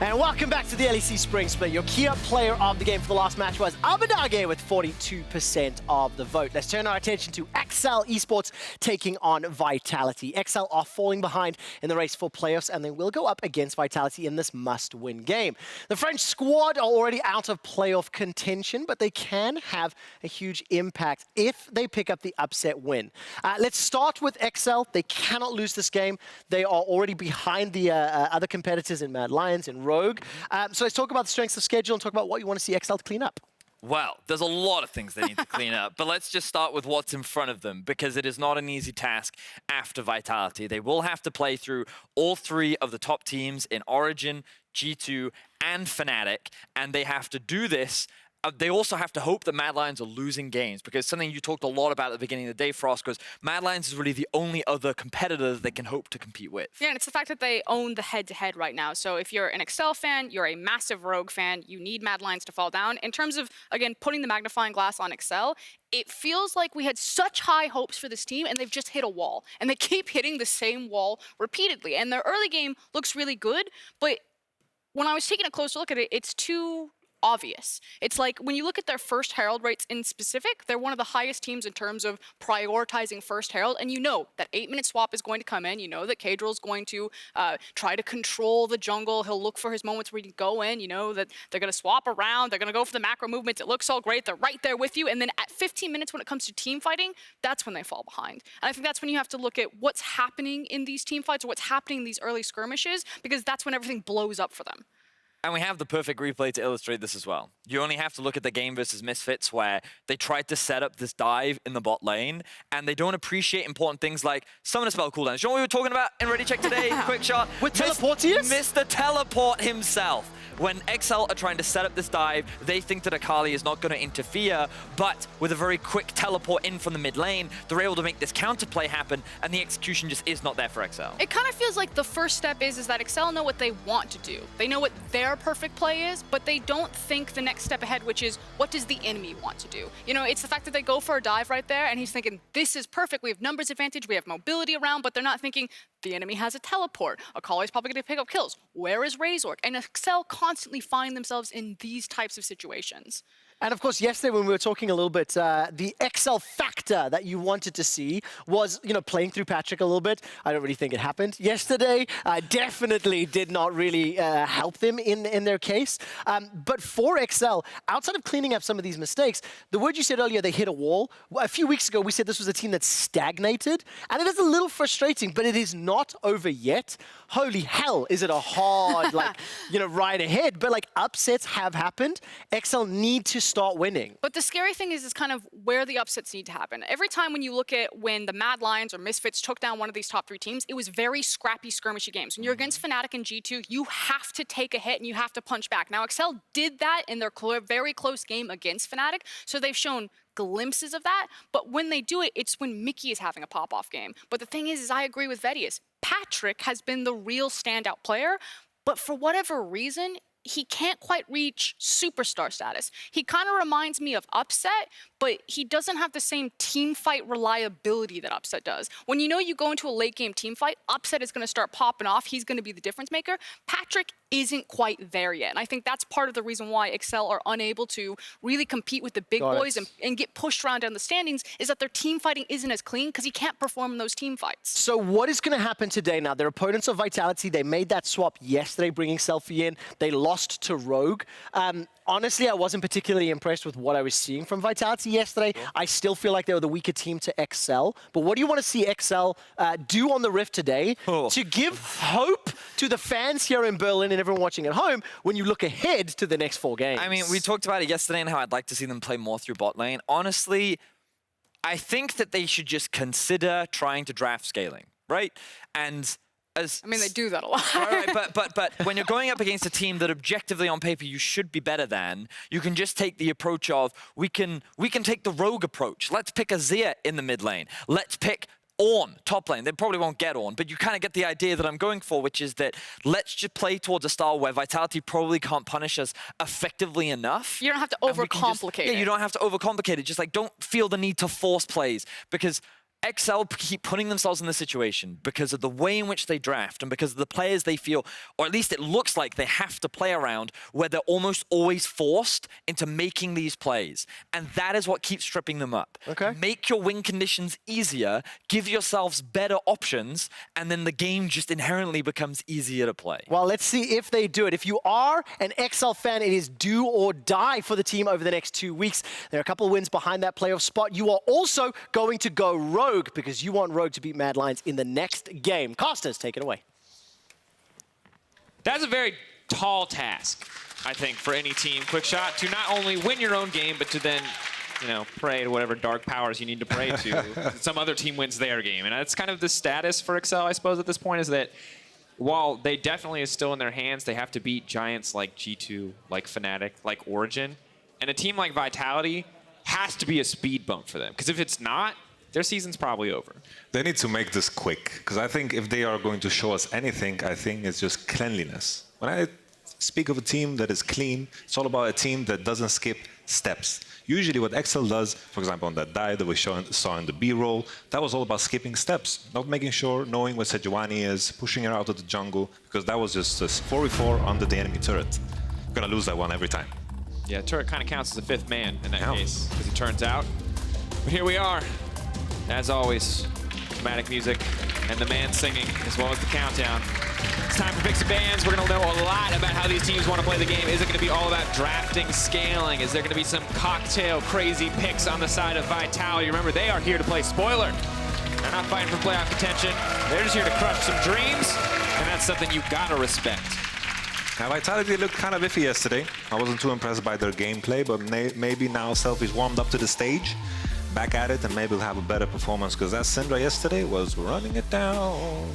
And welcome back to the LEC Spring Split. Your key player of the game for the last match was Abadage with 42% of the vote. Let's turn our attention to XL Esports taking on Vitality. XL are falling behind in the race for playoffs, and they will go up against Vitality in this must-win game. The French squad are already out of playoff contention, but they can have a huge impact if they pick up the upset win. Let's start with XL. They cannot lose this game. They are already behind the other competitors in Mad Lions and Rogue. So let's talk about the strengths of schedule and talk about what you want to see XL to clean up. Well, there's a lot of things they need to clean up, but let's just start with what's in front of them, because it is not an easy task after Vitality. They will have to play through all three of the top teams in Origin, G2, and Fnatic, and they have to do this. They also have to hope that Mad Lions are losing games, because something you talked a lot about at the beginning of the day, Frost, was Mad Lions is really the only other competitor that they can hope to compete with. Yeah, and it's the fact that they own the head-to-head right now. So if you're an XL fan, you're a massive Rogue fan, you need Mad Lions to fall down. In terms of, again, putting the magnifying glass on XL, it feels like we had such high hopes for this team, and they've just hit a wall. And they keep hitting the same wall repeatedly. And their early game looks really good, but when I was taking a closer look at it, it's too obvious. It's like when you look at their first Herald rates in specific, they're one of the highest teams in terms of prioritizing first Herald, and you know that 8-minute swap is going to come in. You know that Caedrel is going to try to control the jungle. He'll look for his moments where he can go in. You know that they're going to swap around. They're going to go for the macro movements. It looks all great. They're right there with you. And then at 15 minutes when it comes to team fighting, that's when they fall behind. And I think that's when you have to look at what's happening in these team fights or what's happening in these early skirmishes, because that's when everything blows up for them. And we have the perfect replay to illustrate this as well. You only have to look at the game versus Misfits, where they tried to set up this dive in the bot lane, and they don't appreciate important things like summon a spell cooldowns. You know what we were talking about in Ready Check today? Quick shot. With Teleportius? Mr. Teleport himself. When XL are trying to set up this dive, they think that Akali is not going to interfere, but with a very quick teleport in from the mid lane, they're able to make this counterplay happen, and the execution just is not there for XL. It kind of feels like the first step is that XL know what they want to do. They know what their perfect play is, but they don't think the next step ahead, which is what does the enemy want to do? You know, it's the fact that they go for a dive right there, and he's thinking, this is perfect. We have numbers advantage, we have mobility around, but they're not thinking, the enemy has a teleport. Akali's probably going to pick up kills. Where is Razork? And XL constantly find themselves in these types of situations. And of course, yesterday when we were talking a little bit, the XL factor that you wanted to see was, you know, playing through Patrik a little bit. I don't really think it happened yesterday. Definitely did not really help them in their case. But for XL, outside of cleaning up some of these mistakes, the word you said earlier, they hit a wall. A few weeks ago, we said this was a team that stagnated. And it is a little frustrating, but it is not over yet. Holy hell, is it a hard, like, you know, ride ahead. But like upsets have happened. XL need to start winning. But the scary thing is kind of where the upsets need to happen. Every time when you look at when the Mad Lions or Misfits took down one of these top 3 teams, it was very scrappy, skirmishy games. When you're against Fnatic and G2, you have to take a hit and you have to punch back. Now, XL did that in their very close game against Fnatic, so they've shown glimpses of that, but when they do it, it's when Mickey is having a pop-off game. But the thing is I agree with Vedius. Patrik has been the real standout player, but for whatever reason, he can't quite reach superstar status. He kind of reminds me of Upset, but he doesn't have the same team fight reliability that Upset does. When you know you go into a late game team fight, Upset is going to start popping off. He's going to be the difference maker. Patrik isn't quite there yet. And I think that's part of the reason why XL are unable to really compete with the big boys and get pushed around down the standings, is that their team fighting isn't as clean because he can't perform in those team fights. So what is going to happen today now? Their opponents of Vitality, they made that swap yesterday, bringing Selfie in. They lost to Rogue. Honestly, I wasn't particularly impressed with what I was seeing from Vitality yesterday. Sure. I still feel like they were the weaker team to XL. But what do you want to see XL do on the Rift today to give hope to the fans here in Berlin and everyone watching at home when you look ahead to the next 4 games? I mean, we talked about it yesterday and how I'd like to see them play more through bot lane. Honestly, I think that they should just consider trying to draft scaling, right? And I mean, they do that a lot. Right, but when you're going up against a team that objectively on paper you should be better than, you can just take the approach of, we can take the rogue approach. Let's pick a Zia in the mid lane. Let's pick Ornn, top lane. They probably won't get Ornn, but you kind of get the idea that I'm going for, which is that let's just play towards a style where Vitality probably can't punish us effectively enough. You don't have to overcomplicate it. Yeah, you don't have to overcomplicate it. Just like, don't feel the need to force plays, because XL keep putting themselves in this situation because of the way in which they draft and because of the players they feel, or at least it looks like they have to play around, where they're almost always forced into making these plays. And that is what keeps tripping them up. Okay. Make your win conditions easier, give yourselves better options, and then the game just inherently becomes easier to play. Well, let's see if they do it. If you are an XL fan, it is do or die for the team over the next 2 weeks. There are a couple of wins behind that playoff spot. You are also going to go Rogue because you want Rogue to beat Mad Lions in the next game. Costas, take it away. That's a very tall task, I think, for any team. Quickshot to not only win your own game, but to then, you know, pray to whatever dark powers you need to pray to. Some other team wins their game. And that's kind of the status for XL, I suppose, at this point, is that while they definitely is still in their hands, they have to beat giants like G2, like Fnatic, like Origin. And a team like Vitality has to be a speed bump for them. Because if it's not, their season's probably over. They need to make this quick, because I think if they are going to show us anything, I think it's just cleanliness. When I speak of a team that is clean, it's all about a team that doesn't skip steps. Usually what XL does, for example, on that dive that we saw in the B-roll, that was all about skipping steps, not making sure, knowing where SEJUANI is, pushing her out of the jungle, because that was just a 4v4 under the enemy turret. You're going to lose that one every time. Yeah, turret kind of counts as a fifth man in that case, as it turns out. But here we are. As always, dramatic music and the man singing, as well as the countdown. It's time for picks and bans. We're going to know a lot about how these teams want to play the game. Is it going to be all about drafting, scaling? Is there going to be some cocktail crazy picks on the side of Vitality? Remember, they are here to play spoiler. They're not fighting for playoff contention. They're just here to crush some dreams, and that's something you got to respect. Now, Vitality looked kind of iffy yesterday. I wasn't too impressed by their gameplay, but maybe now Selfie's warmed up to the stage. Back at it, and maybe we'll have a better performance, because that Syndra yesterday was running it down.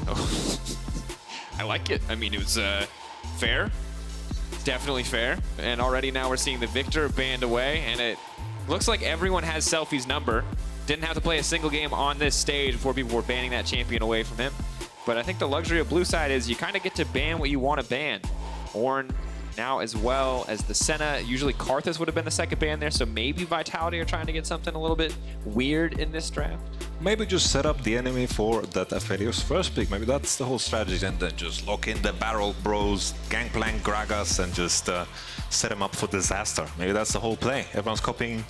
I like it. I mean, it was fair. Definitely fair. And already now we're seeing the Victor banned away, and it looks like everyone has Selfie's number. Didn't have to play a single game on this stage before people were banning that champion away from him. But I think the luxury of Blue Side is you kind of get to ban what you want to ban. Ornn now, as well as the Senna. Usually Karthus would have been the second ban there, so maybe Vitality are trying to get something a little bit weird in this draft. Maybe just set up the enemy for that APHELIOS first pick. Maybe that's the whole strategy, and then just lock in the Barrel Bros, GANKPLANK, GRAGAS, and just set them up for disaster. Maybe that's the whole play. Everyone's copying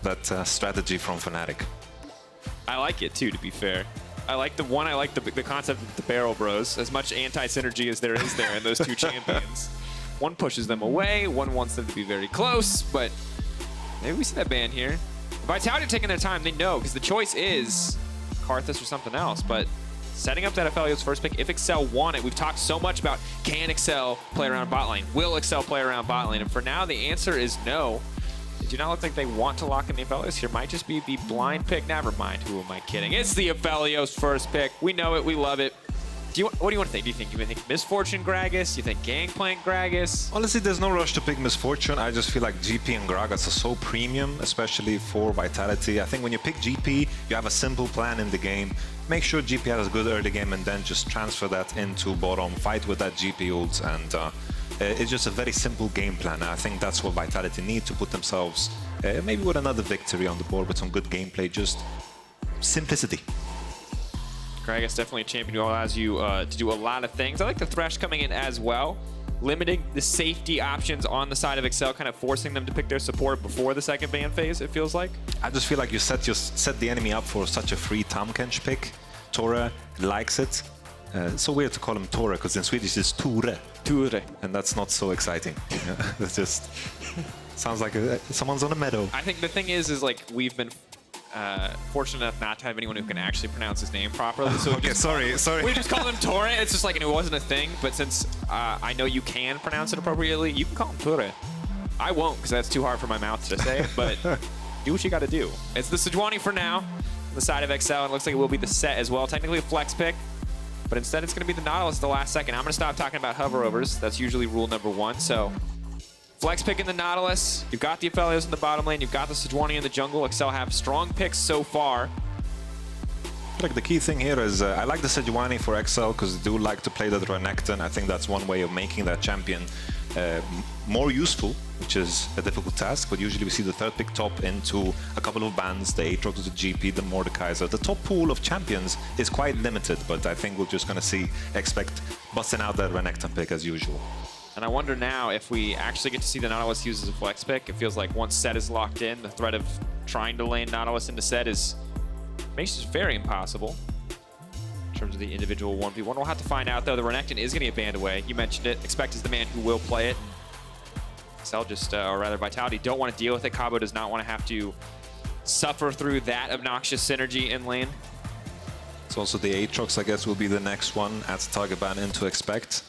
that strategy from Fnatic. I like it too, to be fair. I like the concept of the Barrel Bros. As much anti-synergy as there is there in those two champions. One pushes them away, one wants them to be very close, but maybe we see that ban here. Vitality are taking their time, they know, because the choice is Karthus or something else, but setting up that APHELIOS first pick, if XL want it, we've talked so much about can XL play around bot lane, will XL play around bot lane, and for now the answer is no. They do not look like they want to lock in the APHELIOS here. Might just be the blind pick, never mind, who am I kidding? It's the APHELIOS first pick, we know it, we love it. What do you want to think? Do you think Misfortune Gragas? Do you think GANKPLANK Gragas? Honestly, there's no rush to pick Misfortune. I just feel like GP and Gragas are so premium, especially for Vitality. I think when you pick GP, you have a simple plan in the game. Make sure GP has a good early game and then just transfer that into bottom, fight with that GP ult, and it's just a very simple game plan. I think that's what Vitality need to put themselves maybe with another victory on the board with some good gameplay, just simplicity. Gragas definitely a champion who allows you to do a lot of things. I like the Thresh coming in as well, limiting the safety options on the side of XL, kind of forcing them to pick their support before the second ban phase, it feels like. I just feel like you set the enemy up for such a free Tamkench pick. Tora likes it. It's so weird to call him Tora, because in Swedish it's Ture. Ture. And that's not so exciting. It's just sounds like someone's on a meadow. I think the thing is like we've been fortunate enough not to have anyone who can actually pronounce his name properly. So okay, sorry. We just call him Ture. It's just like, and it wasn't a thing, but since I know you can pronounce it appropriately, you can call him Ture. I won't, because that's too hard for my mouth to say, but do what you got to do. It's the SEJUANI for now, on the side of XL, and it looks like it will be the Sett as well. Technically a flex pick, but instead it's going to be the Nautilus at the last second. I'm going to stop talking about hoverovers. That's usually rule number one, so flex pick in the Nautilus. You've got the APHELIOS in the bottom lane. You've got the SEJUANI in the jungle. XL have strong picks so far. Like the key thing here is I like the SEJUANI for XL because they do like to play the Renekton. I think that's one way of making that champion more useful, which is a difficult task. But usually we see the third pick top into a couple of bans, the Aatrox, the GP, the Mordekaiser. The top pool of champions is quite limited, but I think we're just going to expect busting out that Renekton pick as usual. And I wonder now if we actually get to see the Nautilus used as a flex pick. It feels like once Sett is locked in, the threat of trying to lane Nautilus into Sett makes it very impossible in terms of the individual 1v1. We'll have to find out, though. The Renekton is going to get banned away. You mentioned it. Expect is the man who will play it. Excel just, or rather Vitality, don't want to deal with it. Cabo does not want to have to suffer through that obnoxious synergy in lane. It's also the Aatrox, I guess, will be the next one as target ban in to expect.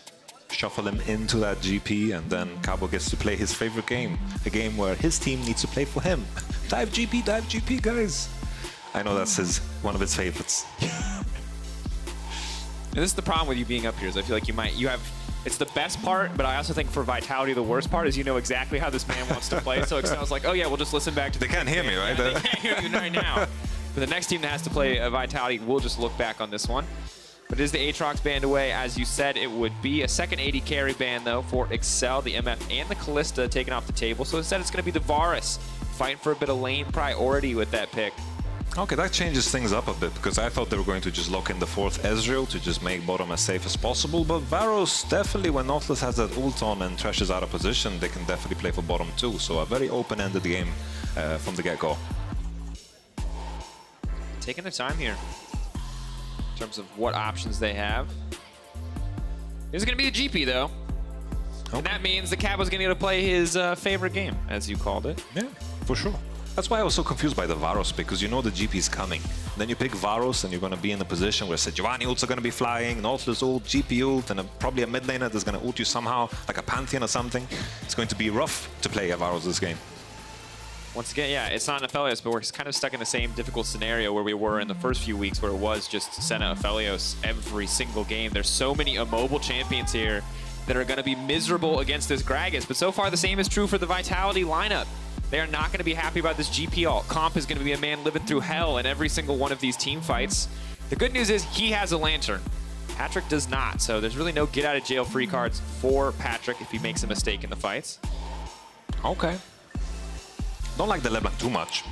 Shuffle him into that GP, and then Cabo gets to play his favorite game. A game where his team needs to play for him. Dive GP, guys. I know that's one of his favorites. And this is the problem with you being up here, is I feel like it's the best part, but I also think for Vitality, the worst part is you know exactly how this man wants to play. So Excel's like, oh yeah, we'll just listen back to They can't hear me, right? Yeah, they can't hear you right now. For the next team that has to play Vitality, we'll just look back on this one. But it is the Aatrox banned away. As you said, it would be a second AD carry ban, though, for Excel, the MF, and the Callista taken off the table. So instead, it's going to be the VARUS fighting for a bit of lane priority with that pick. Okay, that changes things up a bit, because I thought they were going to just lock in the fourth Ezreal to just make bottom as safe as possible, but VARUS definitely, when Nautilus has that ult on and THRESH is out of position, they can definitely play for bottom too, so a very open-ended game from the get-go. Taking their time here in terms of what options they have. This is going to be the GP, though. Okay. And that means the Cabo's going to get to play his favorite game, as you called it. Yeah, for sure. That's why I was so confused by the VARUS, because you know the GP is coming. Then you pick VARUS and you're going to be in a position where SEJUANI ults are going to be flying, Nautilus ult, GP ult, and probably a mid laner that's going to ult you somehow, like a Pantheon or something. It's going to be rough to play a VARUS this game. Once again, yeah, it's not an APHELIOS, but we're kind of stuck in the same difficult scenario where we were in the first few weeks, where it was just Senna APHELIOS every single game. There's so many immobile champions here that are going to be miserable against this GRAGAS, but so far the same is true for the Vitality lineup. They are not going to be happy about this GP ult. Comp is going to be a man living through hell in every single one of these team fights. The good news is he has a lantern. Patrik does not, so there's really no get out of jail free cards for Patrik if he makes a mistake in the fights. Okay. Don't like the LeBlanc too much.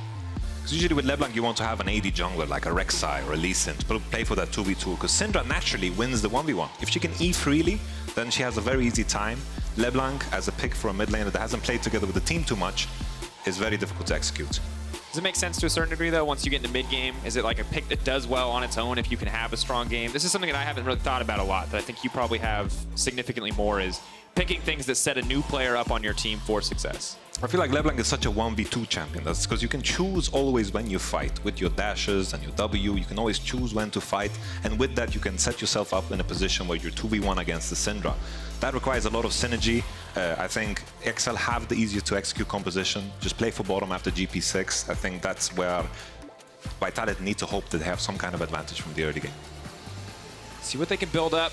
Because usually with LeBlanc you want to have an AD jungler like a Rek'Sai or a Lee Sin to play for that 2v2, because Syndra naturally wins the 1v1. If she can E freely, then she has a very easy time. LeBlanc as a pick for a mid laner that hasn't played together with the team too much is very difficult to execute. Does it make sense to a certain degree, though, once you get into mid-game? Is it like a pick that does well on its own if you can have a strong game? This is something that I haven't really thought about a lot, that I think you probably have significantly more, is picking things that set a new player up on your team for success. I feel like LeBlanc is such a 1v2 champion. That's because you can choose always when you fight. With your dashes and your W, you can always choose when to fight. And with that, you can set yourself up in a position where you're 2v1 against the Syndra. That requires a lot of synergy. I think XL have the easiest to execute composition. Just play for bottom after GP6. I think that's where Vitality need to hope that they have some kind of advantage from the early game. See what they can build up.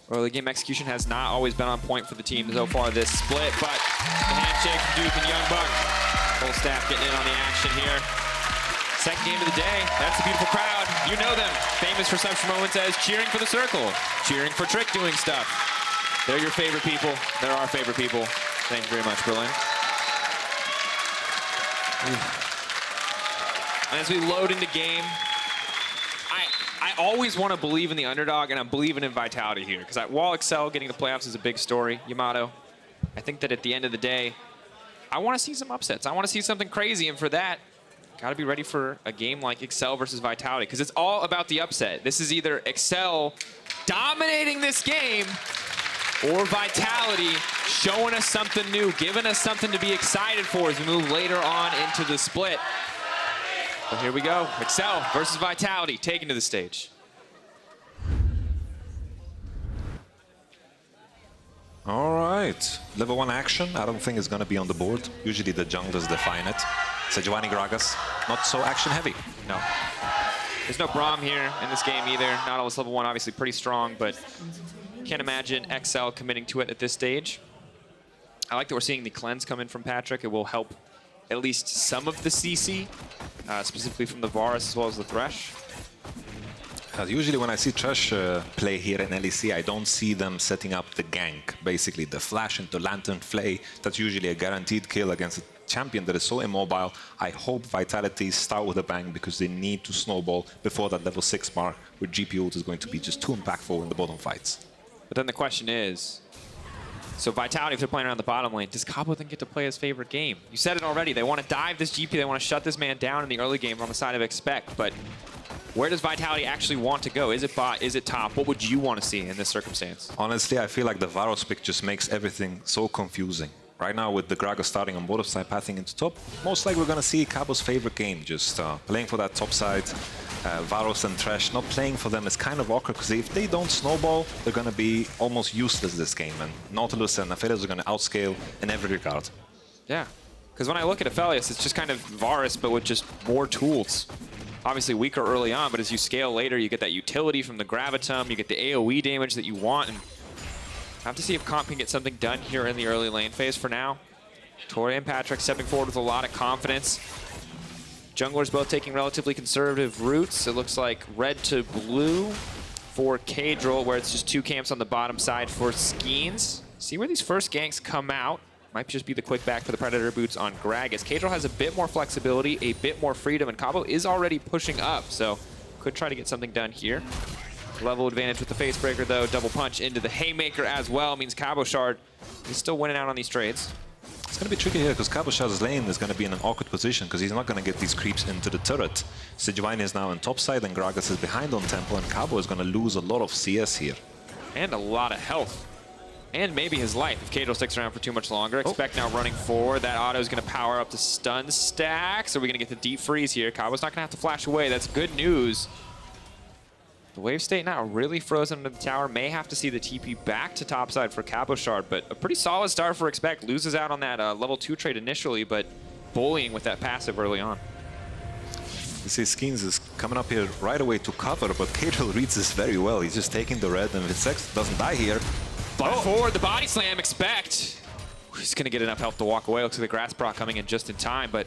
Early game execution has not always been on point for the team so far this split, but the handshake from Duke and Youngbuck. Full staff getting in on the action here. Second game of the day. That's a beautiful crowd. You know them. Famous for such moments as cheering for the circle, cheering for Trick doing stuff. They're your favorite people. They're our favorite people. Thank you very much, Berlin. And as we load into game, I always want to believe in the underdog, and I'm believing in Vitality here. Because while Excel getting the playoffs is a big story, Yamato, I think that at the end of the day, I want to see some upsets. I want to see something crazy, and for that, got to be ready for a game like Excel versus Vitality. Because it's all about the upset. This is either Excel dominating this game, or Vitality showing us something new, giving us something to be excited for as we move later on into the split. But here we go. Excel versus Vitality taken to the stage. All right. Level 1 action. I don't think it's going to be on the board. Usually the junglers define it. SEJUANI GRAGAS, not so action heavy. No. There's no Braum here in this game either. Nautilus level 1 obviously pretty strong, but can't imagine XL committing to it at this stage. I like that we're seeing the cleanse come in from Patrik. It will help at least some of the CC, specifically from the VARUS as well as the THRESH. Usually when I see THRESH play here in LEC, I don't see them setting up the gank, basically the flash into Lantern Flay. That's usually a guaranteed kill against a champion that is so immobile. I hope Vitality start with a bang because they need to snowball before that level 6 mark, where GP ult is going to be just too impactful in the bottom fights. But then the question is, so Vitality, if they're playing around the bottom lane, does Cabo then get to play his favorite game? You said it already. They want to dive this GP. They want to shut this man down in the early game on the side of Expect. But where does Vitality actually want to go? Is it bot? Is it top? What would you want to see in this circumstance? Honestly, I feel like the VARUS pick just makes everything so confusing. Right now, with the GRAGAS starting on bottom side, pathing into top, most likely we're going to see Cabo's favorite game, just playing for that top side. VARUS and THRESH, not playing for them is kind of awkward, because if they don't snowball, they're going to be almost useless this game, and Nautilus and APHELIOS are going to outscale in every regard. Yeah, because when I look at APHELIOS, it's just kind of VARUS, but with just more tools. Obviously weaker early on, but as you scale later, you get that utility from the Gravitum, you get the AoE damage that you want, and have to see if Comp can get something done here in the early lane phase for now. Tori and Patrik stepping forward with a lot of confidence. Junglers both taking relatively conservative routes. It looks like red to blue for Caedrel, where it's just 2 camps on the bottom side for Skeanz. See where these first ganks come out. Might just be the quick back for the Predator boots on GRAGAS. Caedrel has a bit more flexibility, a bit more freedom, and Cabo is already pushing up, so could try to get something done here. Level advantage with the Facebreaker, though. Double punch into the Haymaker as well means Cabochard is still winning out on these trades. It's going to be tricky here because Cabochard's lane is going to be in an awkward position because he's not going to get these creeps into the turret. SEJUANI is now on top side and GRAGAS is behind on tempo, and Cabo is going to lose a lot of CS here. And a lot of health. And maybe his life if Caedrel sticks around for too much longer. Expect now running forward. That auto is going to power up the stun stack. So we're going to get the deep freeze here. Cabo's not going to have to flash away. That's good news. The wave state now really frozen into the tower. May have to see the TP back to topside for Cabochard, but a pretty solid start for Expect. Loses out on that level 2 trade initially, but bullying with that passive early on. You see Skeanz is coming up here right away to cover, but Caedrel reads this very well. He's just taking the red, and if Sex doesn't die here. But forward, the body slam, Expect. He's going to get enough health to walk away. Looks like the grass proc coming in just in time, but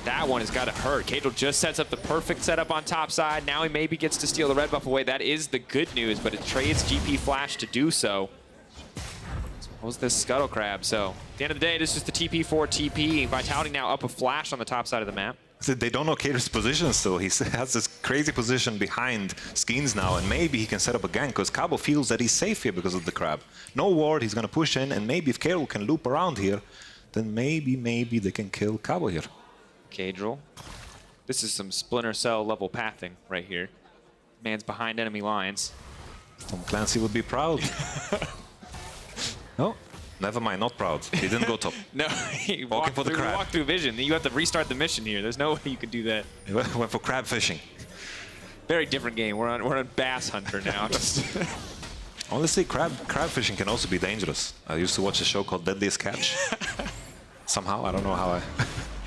that one has got to hurt. Caedrel just sets up the perfect setup on top side. Now he maybe gets to steal the red buff away. That is the good news, but it trades GP Flash to do so. What was this Scuttle Crab? So at the end of the day, this is the TP for TP. Vitality now up a Flash on the top side of the map. They don't know Caedrel's position still. He has this crazy position behind Skeanz now, and maybe he can set up a gank because Cabo feels that he's safe here because of the crab. No ward, he's going to push in, and maybe if Caedrel can loop around here, then maybe they can kill Cabo here. Caedrel. This is some Splinter Cell level pathing right here. Man's behind enemy lines. Tom Clancy would be proud. No, never mind, not proud. He didn't go top. No, he walking for the crab. Walked through vision. You have to restart the mission here. There's no way you can do that. He went for crab fishing. Very different game. We're on Bass Hunter now. Honestly, crab fishing can also be dangerous. I used to watch a show called Deadliest Catch. Somehow, I don't know how I...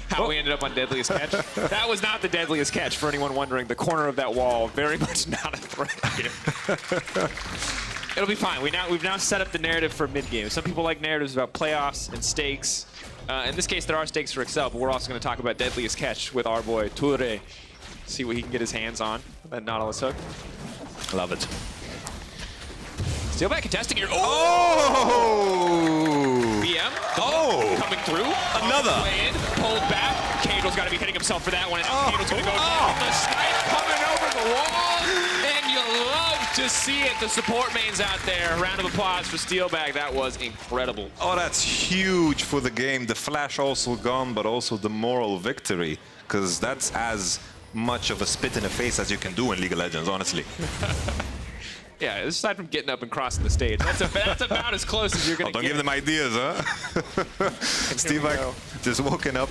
How we ended up on Deadliest Catch. That was not the Deadliest Catch, for anyone wondering. The corner of that wall, very much not a threat here. It'll be fine. We've now set up the narrative for mid-game. Some people like narratives about playoffs and stakes. In this case, there are stakes for Excel, but we're also going to talk about Deadliest Catch with our boy Ture. See what he can get his hands on. That Nautilus hook. Love it. Steelback contesting here. Oh! BM. Oh! Coming through. Another. In, pulled back. Caedrel's got to be hitting himself for that one. And Caedrel's going to go down. The snipe coming over the wall. And you love to see it. The support mains out there. Round of applause for Steelback. That was incredible. Oh, that's huge for the game. The flash also gone, but also the moral victory. Because that's as much of a spit in the face as you can do in League of Legends, honestly. Yeah, aside from getting up and crossing the stage, that's about as close as you're going to get. Don't give them ideas, huh? Steelback just walking up,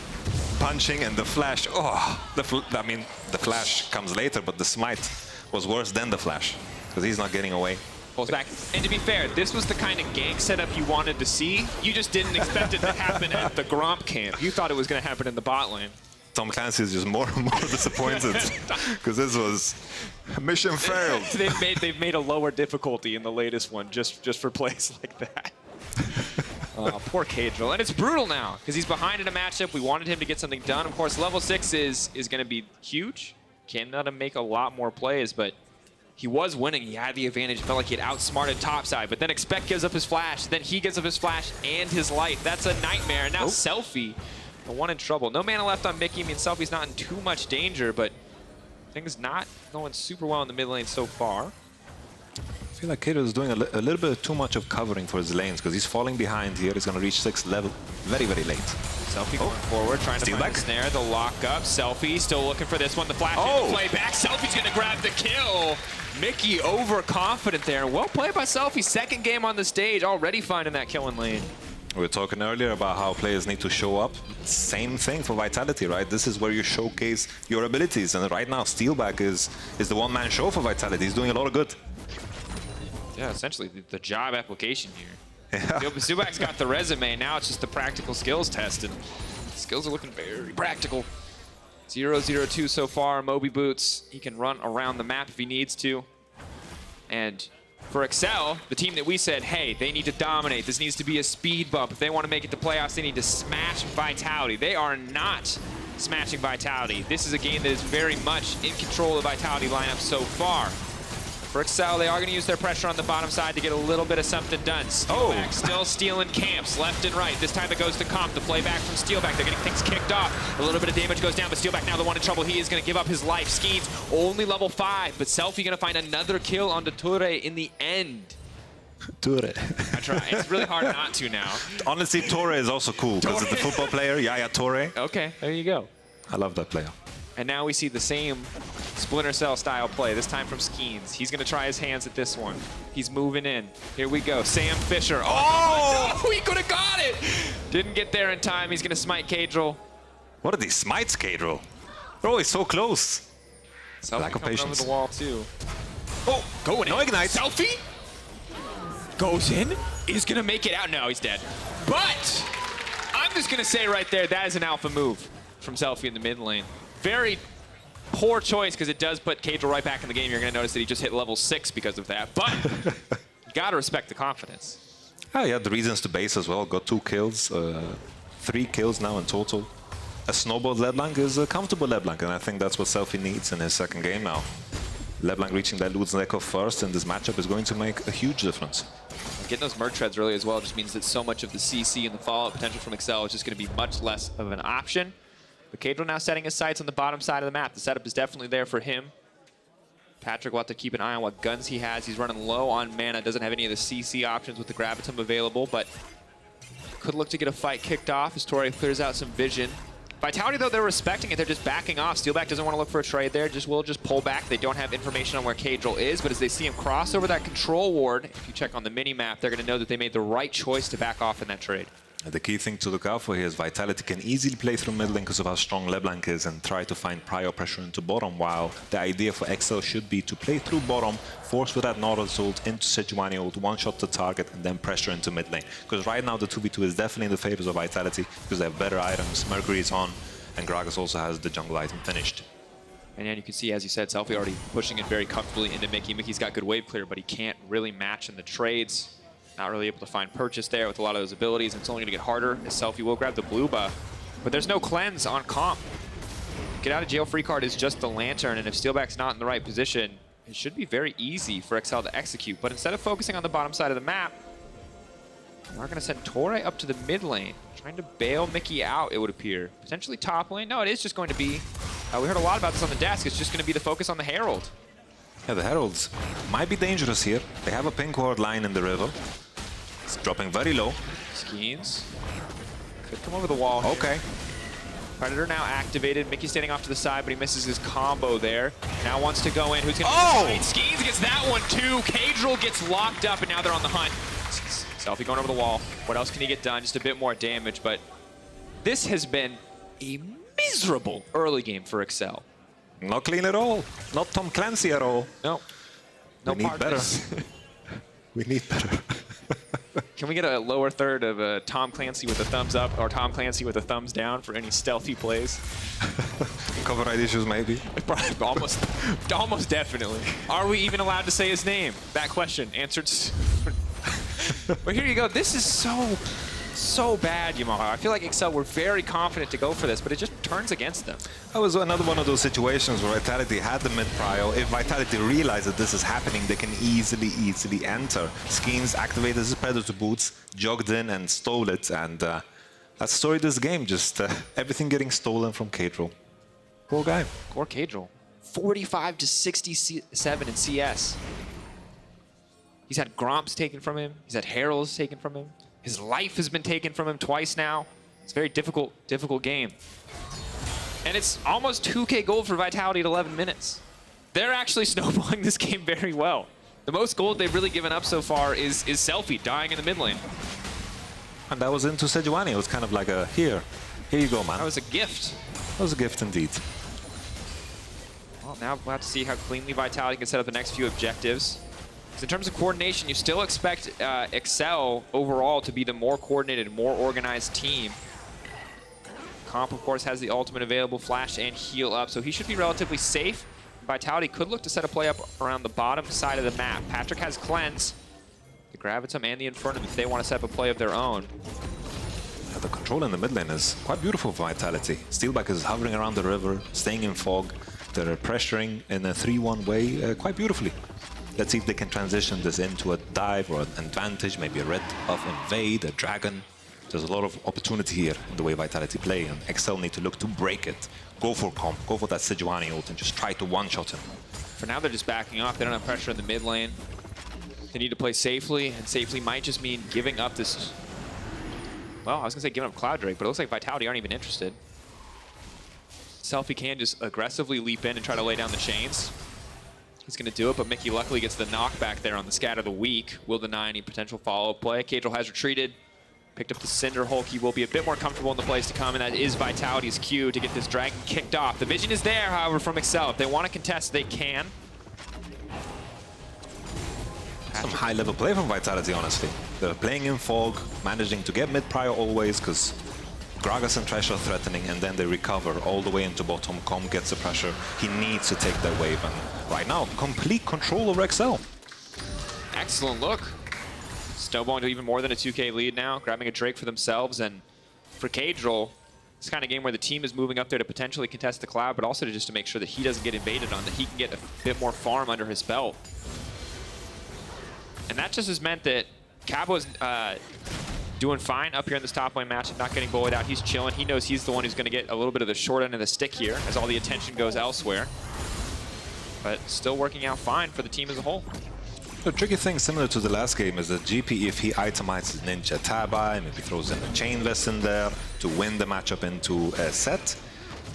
punching, and the flash. Oh, the flash comes later, but the smite was worse than the flash because he's not getting away. Pulls back. And to be fair, this was the kind of gank setup you wanted to see. You just didn't expect it to happen at the Gromp camp. You thought it was going to happen in the bot lane. Tom Clancy is just more and more disappointed because this was mission failed. they've made a lower difficulty in the latest one just for plays like that. Poor Caedrel. And it's brutal now because he's behind in a matchup. We wanted him to get something done. Of course, level 6 is going to be huge. Can let him make a lot more plays, but he was winning. He had the advantage. It felt like he had outsmarted topside, but then Expect gives up his flash. Then he gives up his flash and his light. That's a nightmare. And now Selfie, the one in trouble. No mana left on Mickey. I mean, Selfie's not in too much danger, but things not going super well in the mid lane so far. I feel like Caedrel is doing a little bit too much of covering for his lanes because he's falling behind here. He's going to reach 6th level very, very late. Selfie going forward, trying to find the snare, the lock up. Selfie still looking for this one. The flash in, the play back. Selfie's going to grab the kill. Mickey overconfident there. Well played by Selfie. Second game on the stage, already finding that kill in lane. We were talking earlier about how players need to show up. Same thing for Vitality, right? This is where you showcase your abilities. And right now, Steelback is the one-man show for Vitality. He's doing a lot of good. Yeah, essentially the job application here. Yeah. Steelback's got the resume. Now it's just the practical skills test, and skills are looking very practical. 0-0-2 so far. Moby Boots, he can run around the map if he needs to. And for Excel, the team that we said, hey, they need to dominate. This needs to be a speed bump. If they want to make it to playoffs, they need to smash Vitality. They are not smashing Vitality. This is a game that is very much in control of the Vitality lineup so far. For Excel, they are going to use their pressure on the bottom side to get a little bit of something done. Steelback still stealing camps left and right. This time it goes to Comp. The playback from Steelback. They're getting things kicked off. A little bit of damage goes down, but Steelback now the one in trouble. He is going to give up his life. Skeanz only level 5, but Selfie going to find another kill on the Ture in the end. Ture. I try. It's really hard not to now. Honestly, Ture is also cool because it's the football player, Yaya Ture. Okay, there you go. I love that player. And now we see the same Splinter Cell style play, this time from Skeanz. He's going to try his hands at this one. He's moving in. Here we go. Sam Fisher. Oh, no, he could have got it. Didn't get there in time. He's going to smite Caedrel. What are these smites, Caedrel? They're always so close. Lack of patience. Over the wall, too. Oh, going in. No ignite. Selfie goes in. Is going to make it out. No, he's dead. But I'm just going to say right there, that is an alpha move from Selfie in the mid lane. Very poor choice because it does put Caedrel right back in the game. You're going to notice that he just hit level 6 because of that. But you got to respect the confidence. Oh, he had the reasons to base as well. Got 2 kills, 3 kills now in total. A snowball LeBlanc is a comfortable LeBlanc, and I think that's what Selfie needs in his second game now. LeBlanc reaching that Lutz Neko first in this matchup is going to make a huge difference. Getting those merge treads early as well just means that so much of the CC and the fallout potential from Excel is just going to be much less of an option. But Caedrel now setting his sights on the bottom side of the map. The setup is definitely there for him. Patrik will have to keep an eye on what guns he has. He's running low on mana, doesn't have any of the CC options with the Gravitum available, but could look to get a fight kicked off as Tori clears out some vision. Vitality, though, they're respecting it. They're just backing off. Steelback doesn't want to look for a trade there. Will just pull back. They don't have information on where Caedrel is, but as they see him cross over that control ward, if you check on the mini-map, they're going to know that they made the right choice to back off in that trade. The key thing to look out for here is Vitality can easily play through mid lane because of how strong LeBlanc is and try to find prior pressure into bottom, while the idea for Excel should be to play through bottom, force with that Nautilus ult into SEJUANI ult, one-shot the target, and then pressure into mid lane. Because right now the 2v2 is definitely in the favors of Vitality because they have better items, Mercury is on, and GRAGAS also has the jungle item finished. And then you can see, as you said, Selfie already pushing it very comfortably into Mickey. Mickey's got good wave clear, but he can't really match in the trades. Not really able to find purchase there with a lot of those abilities. And it's only going to get harder as Selfie will grab the blue buff. But there's no cleanse on Comp. Get out of jail free card is just the Lantern, and if Steelback's not in the right position, it should be very easy for Excel to execute. But instead of focusing on the bottom side of the map, we're going to send Tori up to the mid lane, trying to bail Mickey out, it would appear. Potentially top lane. No, it is just going to be, we heard a lot about this on the desk, it's just going to be the focus on the Herald. Yeah, the Heralds might be dangerous here. They have a pink ward line in the river. It's dropping very low. Skeanz could come over the wall here. Okay. Predator now activated. Mickey standing off to the side, but he misses his combo there. Now wants to go in. Who's going to Skeanz gets that one too. Caedrel gets locked up, and now they're on the hunt. Selfie going over the wall. What else can he get done? Just a bit more damage, but this has been a miserable early game for Excel. Not clean at all. Not Tom Clancy at all. No. We need better. We need better. Can we get a lower third of Tom Clancy with a thumbs up or Tom Clancy with a thumbs down for any stealthy plays? Copyright issues, maybe. almost definitely. Are we even allowed to say his name? That question answered. But here you go. This is so so bad, Yamato. I feel like Excel were very confident to go for this, but it just turns against them. That was another one of those situations where Vitality had the mid-prio. If Vitality realized that this is happening, they can easily enter. Skeanz activated his Predator boots, jogged in and stole it, and that's the story of this game. Just everything getting stolen from Caedrel. Poor guy. Poor Caedrel. 45 to 67 in CS. He's had Gromps taken from him. He's had Heralds taken from him. His life has been taken from him twice now. It's a very difficult game. And it's almost 2K gold for Vitality at 11 minutes. They're actually snowballing this game very well. The most gold they've really given up so far is Selfie dying in the mid lane. And that was into SEJUANI. It was kind of like a, here you go, man. That was a gift. That was a gift indeed. Well, now we'll have to see how cleanly Vitality can set up the next few objectives. In terms of coordination, you still expect Excel overall to be the more coordinated, more organized team. Comp, of course, has the ultimate available, flash and heal up, so he should be relatively safe. Vitality could look to set a play up around the bottom side of the map. Patrik has Cleanse, the Gravitum, and the Infernum if they want to set up a play of their own. The control in the mid lane is quite beautiful for Vitality. Steelback is hovering around the river, staying in fog. They're pressuring in a 3-1 way quite beautifully. Let's see if they can transition this into a dive or an advantage, maybe a red buff invade, a dragon. There's a lot of opportunity here in the way Vitality play, and Excel need to look to break it. Go for comp, go for that SEJUANI ult and just try to one-shot him. For now, they're just backing off. They don't have pressure in the mid lane. They need to play safely, and safely might just mean giving up this... Well, I was going to say giving up Cloud Drake, but it looks like Vitality aren't even interested. Selfie can just aggressively leap in and try to lay down the chains. He's going to do it, but Mickey luckily gets the knockback there on the Scatter of the Weak. Will deny any potential follow-up play. Caedrel has retreated. Picked up the Cinder Hulk. He will be a bit more comfortable in the plays to come, and that is Vitality's cue to get this Dragon kicked off. The vision is there, however, from Excel. If they want to contest, they can. Some high-level play from Vitality, honestly. They're playing in fog, managing to get mid-prio always, because GRAGAS and THRESH are threatening, and then they recover all the way into bottom. Com gets the pressure. He needs to take that wave, and right now, complete control over Excel. Excellent look. Snowballing to even more than a 2K lead now, grabbing a Drake for themselves, and for Caedrel, it's kind of game where the team is moving up there to potentially contest the Cloud, but also to make sure that he doesn't get invaded on, that he can get a bit more farm under his belt. And that just has meant that Cabo's doing fine up here in this top lane matchup, not getting bullied out. He's chilling. He knows he's the one who's going to get a little bit of the short end of the stick here as all the attention goes elsewhere. But still working out fine for the team as a whole. The tricky thing, similar to the last game, is that GP, if he itemizes Ninja Tabi, maybe throws in a Chain Vest in there to win the matchup into a set,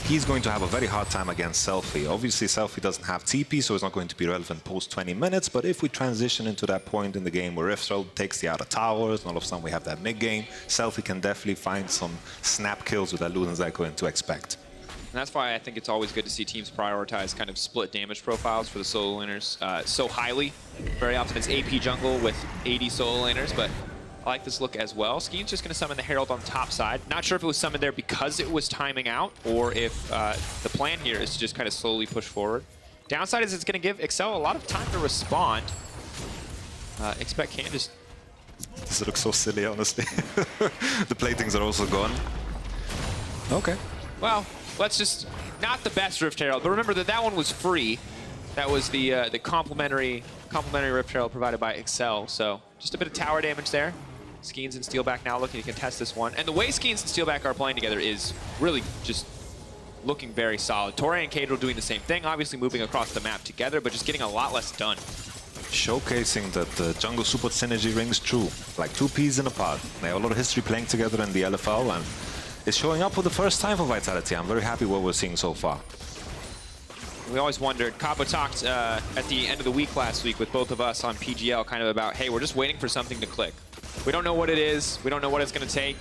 he's going to have a very hard time against Selfie. Obviously, Selfie doesn't have TP, so it's not going to be relevant post 20 minutes, but if we transition into that point in the game where Riftral takes the outer towers, and all of a sudden we have that mid-game, Selfie can definitely find some snap kills with that Luden's Echo to expect. And that's why I think it's always good to see teams prioritize kind of split damage profiles for the solo laners so highly. Very often it's AP jungle with 80 solo laners, but I like this look as well. Skeanz just going to summon the Herald on the top side. Not sure if it was summoned there because it was timing out, or if the plan here is to just kind of slowly push forward. Downside is it's going to give Excel a lot of time to respond. Expect can just... This looks so silly, honestly. The playthings are also gone. Okay. Well, let's just... Not the best Rift Herald, but remember that that one was free. That was the complimentary Rift Herald provided by Excel, so just a bit of tower damage there. Skeanz and Steelback now looking to contest this one. And the way Skeanz and Steelback are playing together is really just looking very solid. Torre and Caedrel doing the same thing, obviously moving across the map together, but just getting a lot less done. Showcasing that the jungle support synergy rings true, like two peas in a pod. They have a lot of history playing together in the LFL, and it's showing up for the first time for Vitality. I'm very happy what we're seeing so far. We always wondered, Cabo talked at the end of the week last week with both of us on PGL kind of about, hey, we're just waiting for something to click. We don't know what it is. We don't know what it's going to take.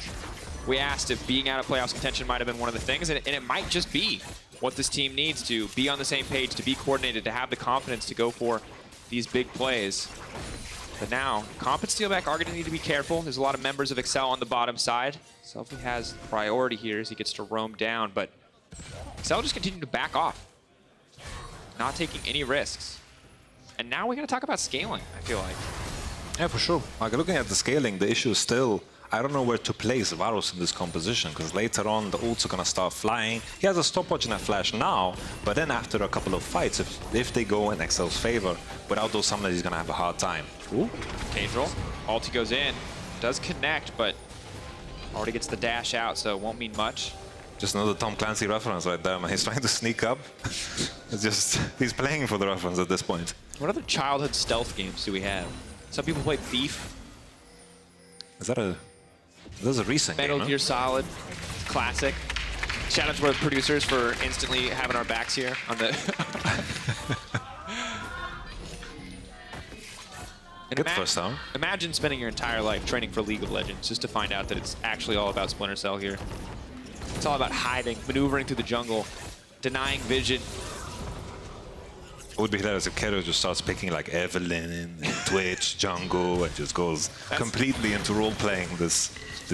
We asked if being out of playoffs contention might have been one of the things, and it might just be what this team needs to be on the same page, to be coordinated, to have the confidence to go for these big plays. But now, Comp and Steelback are going to need to be careful. There's a lot of members of Excel on the bottom side. Selfie has priority here as he gets to roam down, but Excel just continue to back off, not taking any risks. And now we got to talk about scaling, I feel like. Yeah, for sure. Like, looking at the scaling, the issue is still I don't know where to place VARUS in this composition, because later on the ults are going to start flying. He has a stopwatch and a flash now, but then after a couple of fights, if they go in Excel's favor, without those summoners, he's going to have a hard time. Ooh, Caedrel. Ulti goes in. Does connect, but already gets the dash out, so it won't mean much. Just another Tom Clancy reference right there, man. He's trying to sneak up. It's just, he's playing for the reference at this point. What other childhood stealth games do we have? Some people play Thief. Is that a... This is a recent Metal game, Gear huh? Solid. Classic. Shout out to our producers for instantly having our backs here on the... Good first time. Imagine spending your entire life training for League of Legends just to find out that it's actually all about Splinter Cell here. It's all about hiding, maneuvering through the jungle, denying vision. It would be hilarious if Caedrel just starts picking like Evelyn and Twitch, jungle, and just goes completely into role-playing this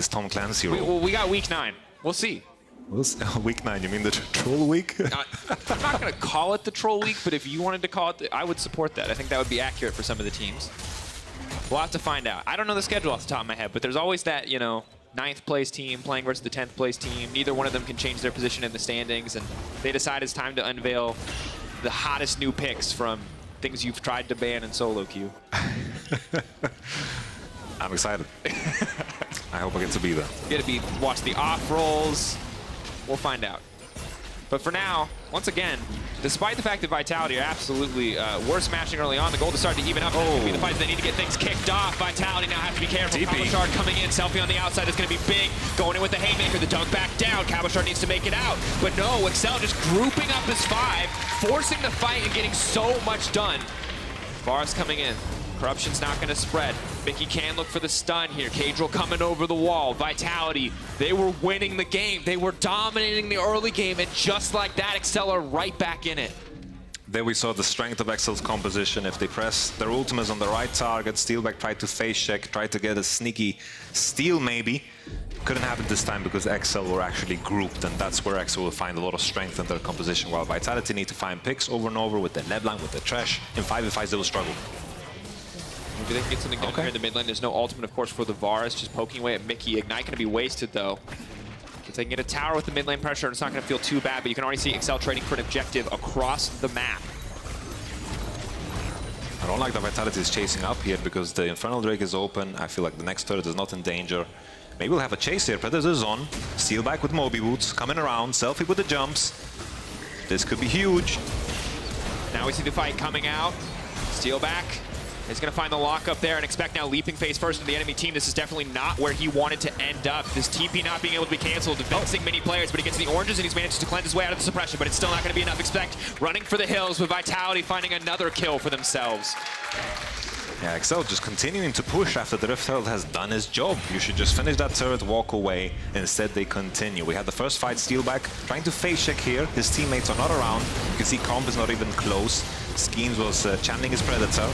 Tom Clancy role. We got week 9. We'll see. Week 9, you mean the troll week? I'm not going to call it the troll week, but if you wanted to call it, I would support that. I think that would be accurate for some of the teams. We'll have to find out. I don't know the schedule off the top of my head, but there's always that, you know, 9th place team playing versus the 10th place team. Neither one of them can change their position in the standings, and they decide it's time to unveil the hottest new picks from things you've tried to ban in solo queue. I'm excited. I hope I get to be there. You get to watch the off rolls. We'll find out. But for now, once again, despite the fact that Vitality are absolutely worse matching early on, the goal to start to even up is be the fights they need to get things kicked off. Vitality now have to be careful. Cabochard coming in, Selfie on the outside is going to be big. Going in with the haymaker, the dunk back down. Cabochard needs to make it out. But no, Excel just grouping up his 5, forcing the fight and getting so much done. VARUS coming in. Corruption's not going to spread. Mickey can look for the stun here. Caedrel coming over the wall. Vitality, they were winning the game. They were dominating the early game, and just like that, Excel are right back in it. There we saw the strength of Excel's composition. If they press their ultimates on the right target, Steelback tried to face check, tried to get a sneaky steal maybe. Couldn't happen this time because Excel were actually grouped, and that's where Excel will find a lot of strength in their composition, while Vitality need to find picks over and over with the LeBlanc, with the THRESH. In 5v5s, they will struggle. Maybe they can get something done here in the mid lane. There's no ultimate, of course, for the VARUS. Just poking away at Mickey. Ignite going to be wasted, though. If they can get a tower with the mid lane pressure, it's not going to feel too bad, but you can already see Excel trading for an objective across the map. I don't like that Vitality is chasing up here because the Infernal Drake is open. I feel like the next turret is not in danger. Maybe we'll have a chase here. Predator is on. Steelback with Moby Boots coming around. Selfie with the jumps. This could be huge. Now we see the fight coming out. Steelback is going to find the lock up there and expect now leaping face first into the enemy team. This is definitely not where he wanted to end up. This TP not being able to be canceled, defensing many players, but he gets the oranges and he's managed to cleanse his way out of the suppression, but it's still not going to be enough. Expect running for the hills with Vitality finding another kill for themselves. Yeah, Excel just continuing to push after the Rift Herald has done his job. You should just finish that turret, walk away. Instead, they continue. We had the first fight, Steelback trying to face check here. His teammates are not around. You can see Comp is not even close. Skeanz was channeling his Predator.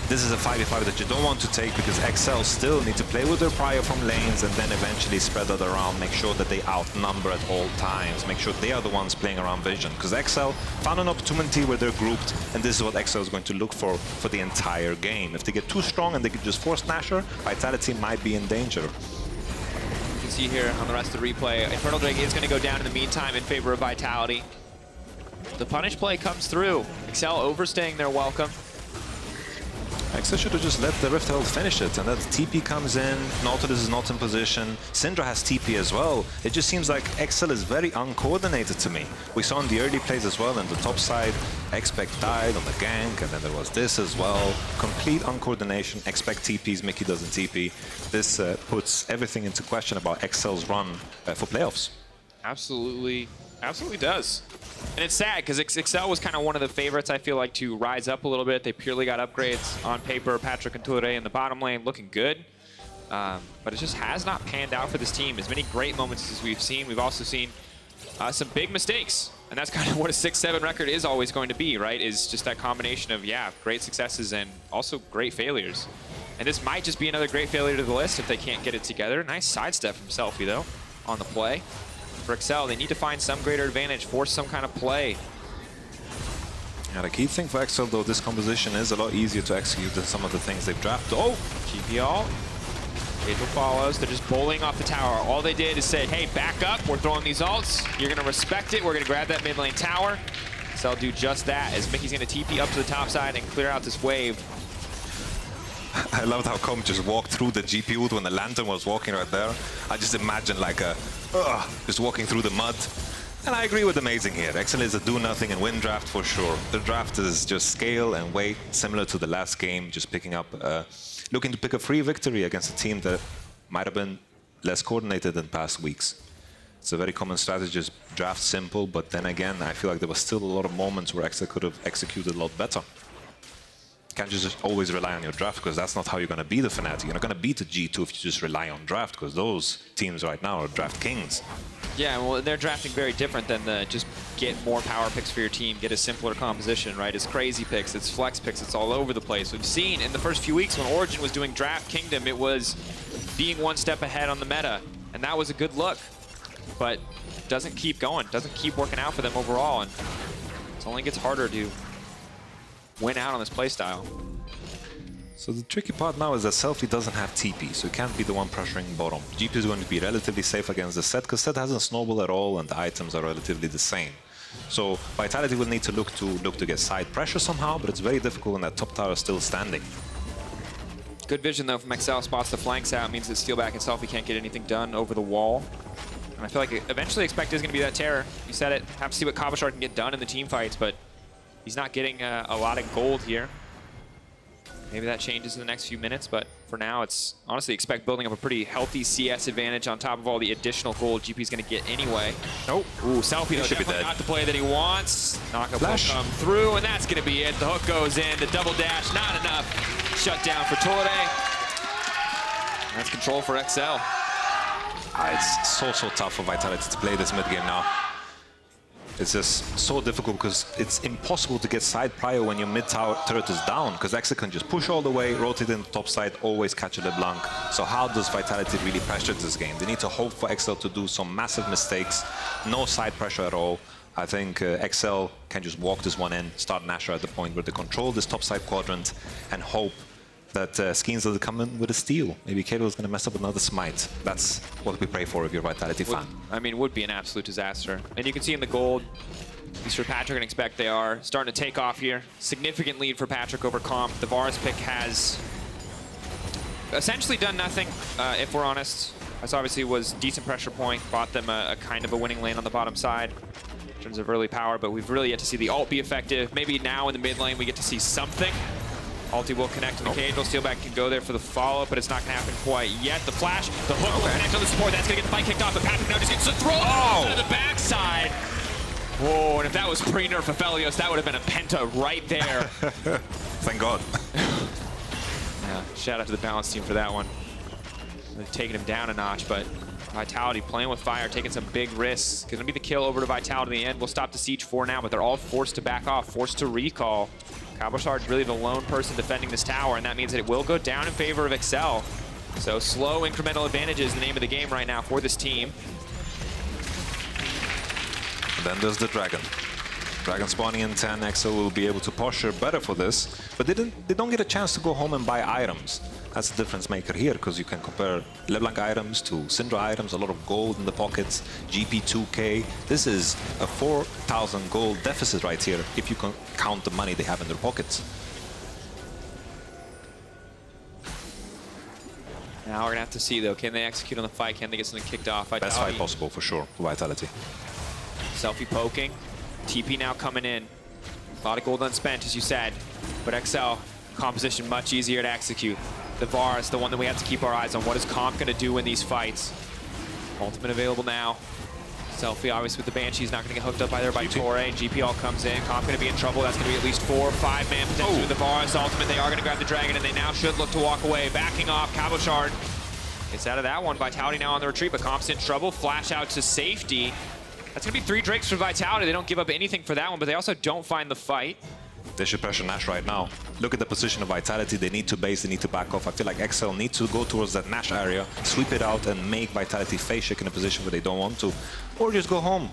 This is a 5v5 that you don't want to take because XL still need to play with their prior from lanes and then eventually spread that around, make sure that they outnumber at all times, make sure they are the ones playing around vision. Because XL found an opportunity where they're grouped, and this is what XL is going to look for the entire game. If they get too strong and they could just force Nasher, Vitality might be in danger. You can see here on the rest of the replay, Infernal Drake is going to go down in the meantime in favor of Vitality. The punish play comes through. XL overstaying their welcome. XL should have just let the Rift Herald finish it, and that TP comes in, Nautilus is not in position, Syndra has TP as well. It just seems like XL is very uncoordinated to me. We saw in the early plays as well, on the top side, Epect died on the gank, and then there was this as well. Complete uncoordination, Epect TPs, Mickey doesn't TP. This puts everything into question about XL's run for playoffs. Absolutely, absolutely does. And it's sad because Excel was kind of one of the favorites, I feel like, to rise up a little bit. They purely got upgrades on paper. Patrik and Toure in the bottom lane looking good. But it just has not panned out for this team. As many great moments as we've seen, we've also seen some big mistakes. And that's kind of what a 6-7 record is always going to be, right? Is just that combination of, yeah, great successes and also great failures. And this might just be another great failure to the list if they can't get it together. Nice sidestep from Selfie, though, on the play. For Excel, they need to find some greater advantage, force some kind of play. Yeah, the key thing for Excel, though, this composition is a lot easier to execute than some of the things they've drafted. Oh! GP ult. Caedrel follows. They're just bowling off the tower. All they did is say, hey, back up. We're throwing these ults. You're going to respect it. We're going to grab that mid lane tower. So I'll do just that as Mickey's going to TP up to the top side and clear out this wave. I loved how Com just walked through the GP ult when the Lantern was walking right there. I just imagine like just walking through the mud. And I agree with Amazing here. Excel is a do-nothing and win draft for sure. The draft is just scale and weight, similar to the last game, just picking up, looking to pick a free victory against a team that might have been less coordinated than past weeks. It's a very common strategy, just draft simple, but then again, I feel like there was still a lot of moments where Excel could have executed a lot better. You can't just always rely on your draft, because that's not how you're going to beat the Fnatic. You're not going to beat the G2 if you just rely on draft, because those teams right now are draft kings. Yeah, well, they're drafting very different than the just get more power picks for your team, get a simpler composition, right? It's crazy picks, it's flex picks, it's all over the place. We've seen in the first few weeks when Origin was doing Draft Kingdom, it was being one step ahead on the meta, and that was a good look. But doesn't keep going, doesn't keep working out for them overall, and it only gets harder to win out on this playstyle. So the tricky part now is that Selfie doesn't have TP, so he can't be the one pressuring bottom. GP is going to be relatively safe against the Sett, because Sett hasn't snowballed at all and the items are relatively the same. So Vitality will need to look to get side pressure somehow, but it's very difficult when that top tower is still standing. Good vision though from XL, spots the flanks out, means that Steelback and Selfie can't get anything done over the wall. And I feel like eventually Expect is going to be that terror. You said it, have to see what Cabochard can get done in the team fights, but he's not getting a lot of gold here. Maybe that changes in the next few minutes, but for now, it's honestly Expect building up a pretty healthy CS advantage on top of all the additional gold GP's going to get anyway. Nope. Ooh, Selfie though, definitely not the play that he wants. Knock-up will come through, and that's going to be it. The hook goes in, the double dash, not enough. Shut down for Torre. That's control for XL. It's so tough for Vitality to play this mid game now. It's just so difficult because it's impossible to get side prior when your mid tower turret is down, because Excel can just push all the way, rotate in the top side, always catch a LeBlanc. So how does Vitality really pressure this game? They need to hope for Excel to do some massive mistakes, no side pressure at all. I think Excel can just walk this one in, start Nashor at the point where they control this top side quadrant and hope that Skeanz will come in with a steal. Maybe Caedrel is going to mess up another smite. That's what we pray for if you're a Vitality fan. I mean, would be an absolute disaster. And you can see in the gold, at least for Patrik and Expect, they are starting to take off here. Significant lead for Patrik over Comp. The VARUS pick has essentially done nothing, if we're honest. This obviously was decent pressure point, bought them a kind of a winning lane on the bottom side in terms of early power, but we've really yet to see the ult be effective. Maybe now in the mid lane we get to see something. Ulti will connect to the Caedrel. Steelback can go there for the follow-up, but it's not going to happen quite yet. The flash, the hook will connect on the support. That's going to get the fight kicked off, but Patrik now just gets the throw to the backside. Whoa, and if that was pre-nerf APHELIOS, that would have been a penta right there. Thank God. Yeah, shout out to the balance team for that one. They've taken him down a notch, but Vitality playing with fire, taking some big risks. Going to be the kill over to Vitality in the end. We'll stop the siege for now, but they're all forced to back off, forced to recall. Cabochard really the lone person defending this tower, and that means that it will go down in favor of XL. So slow incremental advantage is the name of the game right now for this team. And then there's the Dragon. Dragon spawning in 10, XL will be able to posture better for this, but they don't get a chance to go home and buy items. That's the difference maker here, because you can compare LeBlanc items to Syndra items, a lot of gold in the pockets, GP 2K. This is a 4,000 gold deficit right here, if you can count the money they have in their pockets. Now we're going to have to see, though, can they execute on the fight? Can they get something kicked off? Best fight possible, for sure, for Vitality. Selfie poking. TP now coming in. A lot of gold unspent, as you said, but XL, composition much easier to execute. The VARUS, the one that we have to keep our eyes on. What is Comp going to do in these fights? Ultimate available now. Selfie, obviously, with the Banshee's not going to get hooked up either by Torre. GP all comes in. Comp going to be in trouble. That's going to be at least 4 or 5 man potentially with the VARUS ultimate. They are going to grab the Dragon, and they now should look to walk away. Backing off, Cabochard gets out of that one. Vitality now on the retreat, but Comp's in trouble. Flash out to safety. That's going to be 3 Drakes for Vitality. They don't give up anything for that one, but they also don't find the fight. They should pressure Nash right now. Look at the position of Vitality. They need to base, they need to back off. I feel like XL need to go towards that Nash area, sweep it out, and make Vitality face shake in a position where they don't want to. Or just go home.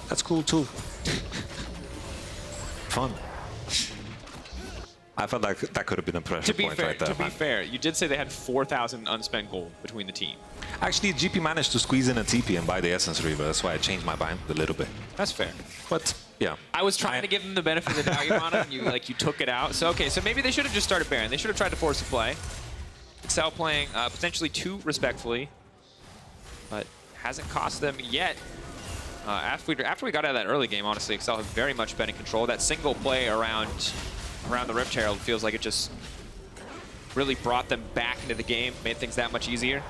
That's cool too. Fun. I felt like that could have been a pressure point right there. To be fair, you did say they had 4,000 unspent gold between the team. Actually, GP managed to squeeze in a TP and buy the Essence Reaver. That's why I changed my mind a little bit. That's fair. But yeah, I was trying to give them the benefit of the doubt, Yamato, and you took it out. So okay, so maybe they should have just started Baron. They should have tried to force a play. Excel playing potentially 2 respectfully, but hasn't cost them yet. After we got out of that early game, honestly, Excel have very much been in control. That single play around the Rift Herald feels like it just really brought them back into the game, made things that much easier.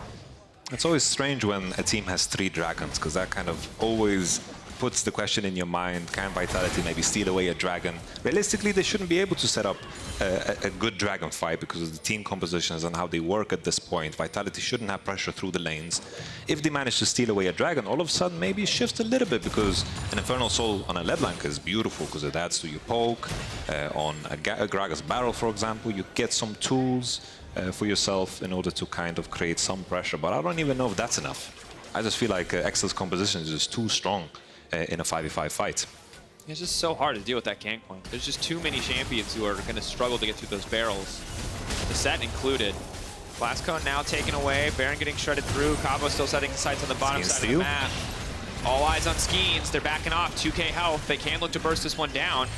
It's always strange when a team has 3 dragons, because that kind of always puts the question in your mind, can Vitality maybe steal away a dragon? Realistically, they shouldn't be able to set up a good dragon fight because of the team compositions and how they work at this point. Vitality shouldn't have pressure through the lanes. If they manage to steal away a dragon, all of a sudden maybe it shifts a little bit, because an Infernal Soul on a LeBlanc is beautiful because it adds to your poke. On a GRAGAS barrel, for example, you get some tools for yourself in order to kind of create some pressure, but I don't even know if that's enough. I just feel like Excel's composition is just too strong in a 5v5 fight. It's just so hard to deal with that Gangplank. There's just too many champions who are going to struggle to get through those barrels. The set included. Blast Cone now taken away. Baron getting shredded through. Cabo still setting the sights on the bottom side of the map. All eyes on Skeanz. They're backing off. 2k health. They can look to burst this one down,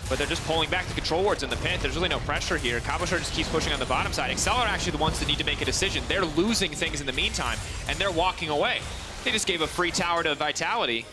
but they're just pulling back the control wards in the pit. There's really no pressure here. Cabochard just keeps pushing on the bottom side. Excel are actually the ones that need to make a decision. They're losing things in the meantime, and they're walking away. They just gave a free tower to Vitality.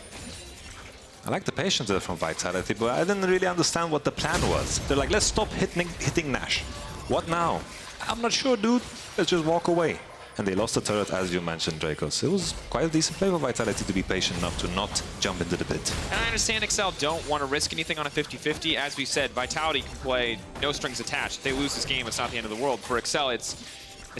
I like the patience there from Vitality, but I didn't really understand what the plan was. They're like, let's stop hitting Nash. What now? I'm not sure, dude. Let's just walk away. And they lost the turret, as you mentioned, Drakos. It was quite a decent play for Vitality to be patient enough to not jump into the pit. And I understand Excel don't want to risk anything on a 50-50. As we said, Vitality can play no strings attached. If they lose this game, it's not the end of the world. For Excel, it's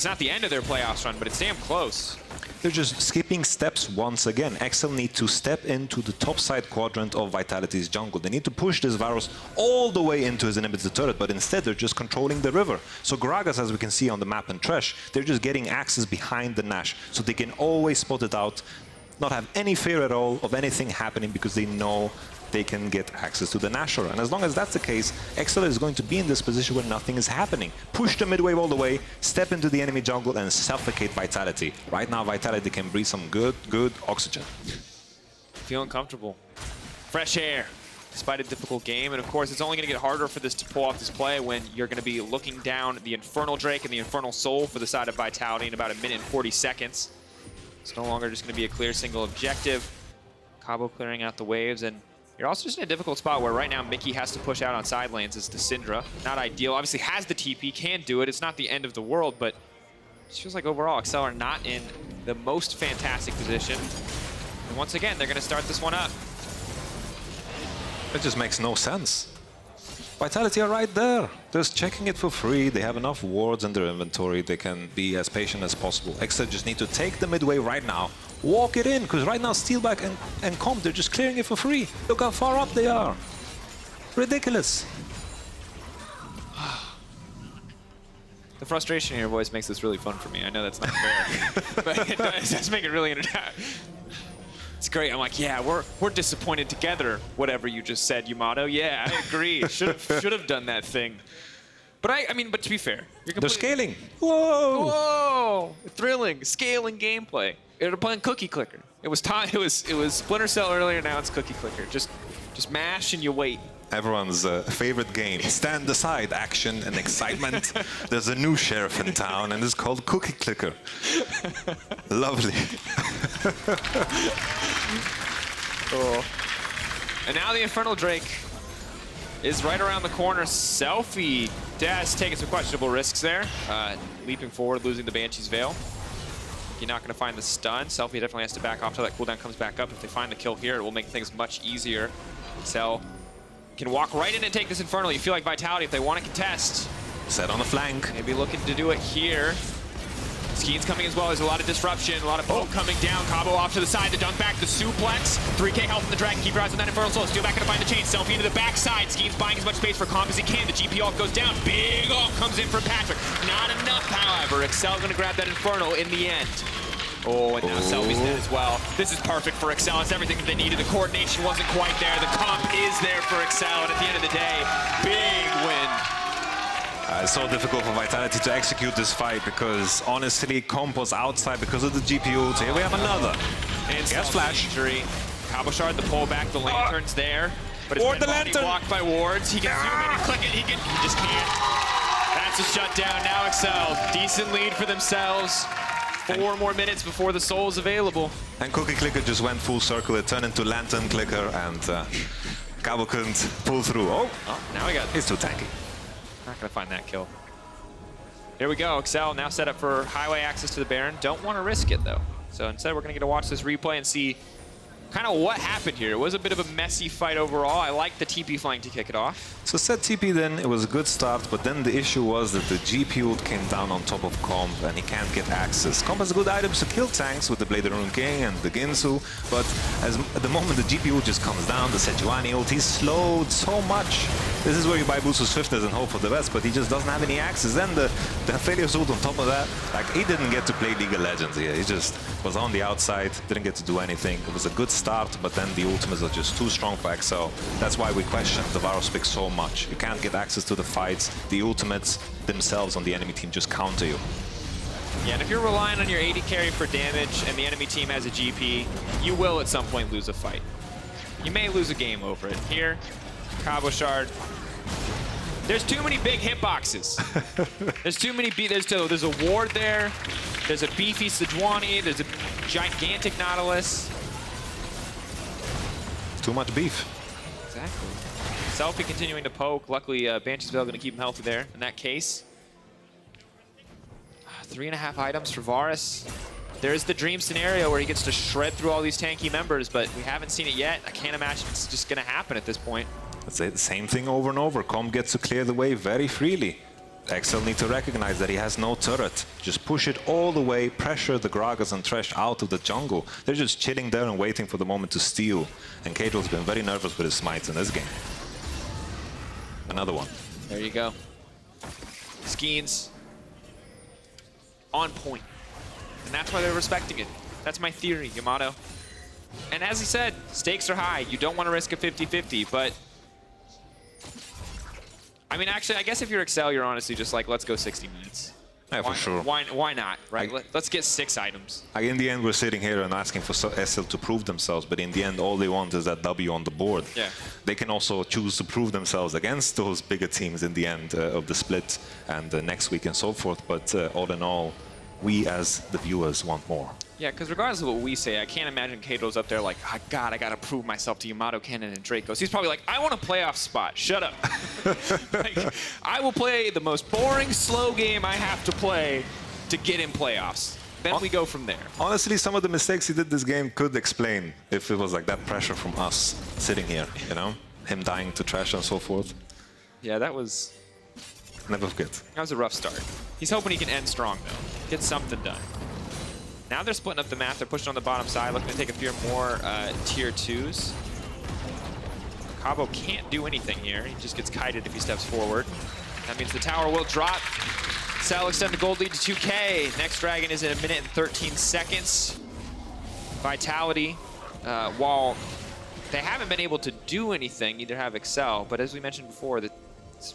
not the end of their playoffs run, but it's damn close. They're just skipping steps once again. Excel need to step into the top side quadrant of Vitality's jungle. They need to push this Varus all the way into his inhibitor turret, but instead they're just controlling the river. So GRAGAS, as we can see on the map in THRESH, they're just getting access behind the Nash, so they can always spot it out, not have any fear at all of anything happening, because they know they can get access to the Nashor. And as long as that's the case, Excel is going to be in this position where nothing is happening. Push the mid-wave all the way, step into the enemy jungle, and suffocate Vitality. Right now, Vitality can breathe some good oxygen. Feeling comfortable. Fresh air, despite a difficult game. And of course, it's only going to get harder for this to pull off this play when you're going to be looking down the Infernal Drake and the Infernal Soul for the side of Vitality in about 1 minute and 40 seconds. It's no longer just going to be a clear single objective. Cabo clearing out the waves, and you're also just in a difficult spot where right now Mickey has to push out on side lanes as to Syndra. Not ideal. Obviously has the TP, can do it. It's not the end of the world, but it feels like overall Excel are not in the most fantastic position. And once again, they're going to start this one up. It just makes no sense. Vitality are right there. Just checking it for free. They have enough wards in their inventory. They can be as patient as possible. Excel just need to take the midway right now. Walk it in, because right now Steelback and Comp, they're just clearing it for free. Look how far up they are. Ridiculous. The frustration in your voice makes this really fun for me. I know that's not fair, but it does make it really entertaining. It's great. I'm like, yeah, we're disappointed together. Whatever you just said, Yamato. Yeah, I agree. Should have done that thing. But I mean, but to be fair, they're scaling. Whoa! Whoa! Thrilling, scaling gameplay. They're playing Cookie Clicker. It was time. It was Splinter Cell earlier. Now it's Cookie Clicker. Just mash and you wait. Everyone's favorite game. Stand aside, action and excitement. There's a new sheriff in town, and it's called Cookie Clicker. Lovely. Oh. And now the Infernal Drake is right around the corner. Selfie has taken some questionable risks there. Leaping forward, losing the Banshee's Veil. You're not going to find the stun. Selfie definitely has to back off till that cooldown comes back up. If they find the kill here, it will make things much easier. Cell can walk right in and take this Infernal. You feel like Vitality, if they want to contest. Set on the flank. Maybe looking to do it here. Skeanz coming as well. There's a lot of disruption, a lot of poke coming down. Cabo off to the side, the dunk back, the suplex. 3k health from the Dragon. Keep your eyes on that Infernal Soul. Steelback gonna find the chain. Selfie into the backside. Skeanz buying as much space for comp as he can. The GP ult goes down. Big ult comes in from Patrik. Not enough, however. Excel gonna grab that Infernal in the end. Oh, and now Selfie's dead as well. This is perfect for Excel. It's everything that they needed. The coordination wasn't quite there. The comp is there for Excel. And at the end of the day, big win. It's so difficult for Vitality to execute this fight because honestly, Comp was outside because of the GPU. So here we have another. And Yes, flash. Injury. Cabochard, the pullback, the lantern's there. But it's Ward been the lantern. blocked by wards. He can zoom in and click it. He just can't. That's a shutdown. Now Excel. Decent lead for themselves. 4 more minutes before the soul's available. And Cookie Clicker just went full circle. It turned into Lantern Clicker and Cabo couldn't pull through. Oh, Now we got. he's too tanky. Not gonna find that kill. Here we go. Excel now set up for highway access to the Baron. Don't want to risk it though. So instead, we're gonna get to watch this replay and see kind of what happened here. It was a bit of a messy fight overall. I like the TP flank to kick it off. So set TP then, it was a good start, but then the issue was that the GPU came down on top of Comp and he can't get access. Comp has good items to kill tanks with the Blade of the Rune King and the Ginsu, but at the moment the GPU just comes down, the SEJUANI ult, he's slowed so much. This is where you buy boost with swiftness and hope for the best, but he just doesn't have any access. Then the APHELIOS ult on top of that, like he didn't get to play League of Legends here. He just was on the outside, didn't get to do anything. It was a good start, but then the ultimates are just too strong for XL. That's why we question the VARUS pick so much. You can't get access to the fights. The ultimates themselves on the enemy team just counter you. Yeah, and if you're relying on your AD carry for damage and the enemy team has a GP, you will at some point lose a fight. You may lose a game over it. Here, Cabochard. There's too many big hitboxes. There's too many there's a ward there. There's a beefy SEJUANI. There's a gigantic Nautilus. Too much beef. Exactly. Selfie continuing to poke. Luckily, Banshee's Veil going to keep him healthy there in that case. 3.5 items for VARUS. There's the dream scenario where he gets to shred through all these tanky members, but we haven't seen it yet. I can't imagine it's just going to happen at this point. Let's say the same thing over and over. Comp gets to clear the way very freely. XL need to recognize that he has no turret. Just push it all the way, pressure the GRAGAS and THRESH out of the jungle. They're just chilling there and waiting for the moment to steal. And Caedrel's been very nervous with his smites in this game. Another one. There you go. Skeanz on point. And that's why they're respecting it. That's my theory, Yamato. And as he said, stakes are high. You don't want to risk a 50-50, but I mean, actually, I guess if you're Excel, you're honestly just like, let's go 60 minutes. Yeah, for sure. Why not, right? Let's get 6 items. In the end, we're sitting here and asking for SL to prove themselves, but in the end, all they want is that W on the board. Yeah. They can also choose to prove themselves against those bigger teams in the end of the split and next week and so forth, but all in all, we as the viewers want more. Yeah, because regardless of what we say, I can't imagine Caedrel's up there like, oh, God, I got to prove myself to YamatoCannon and Drakos. He's probably like, I want a playoff spot. Shut up. Like, I will play the most boring, slow game I have to play to get in playoffs. Then we go from there. Honestly, some of the mistakes he did this game could explain if it was like that pressure from us sitting here, you know? Him dying to THRESH and so forth. Yeah, that was... Never forget. That was a rough start. He's hoping he can end strong, though. Get something done. Now they're splitting up the map. They're pushing on the bottom side, looking to take a few more tier 2s. Cabo can't do anything here. He just gets kited if he steps forward. That means the tower will drop. Sal extend the gold lead to 2K. Next Dragon is in 1 minute and 13 seconds. Vitality, while they haven't been able to do anything, neither have Excel, but as we mentioned before, this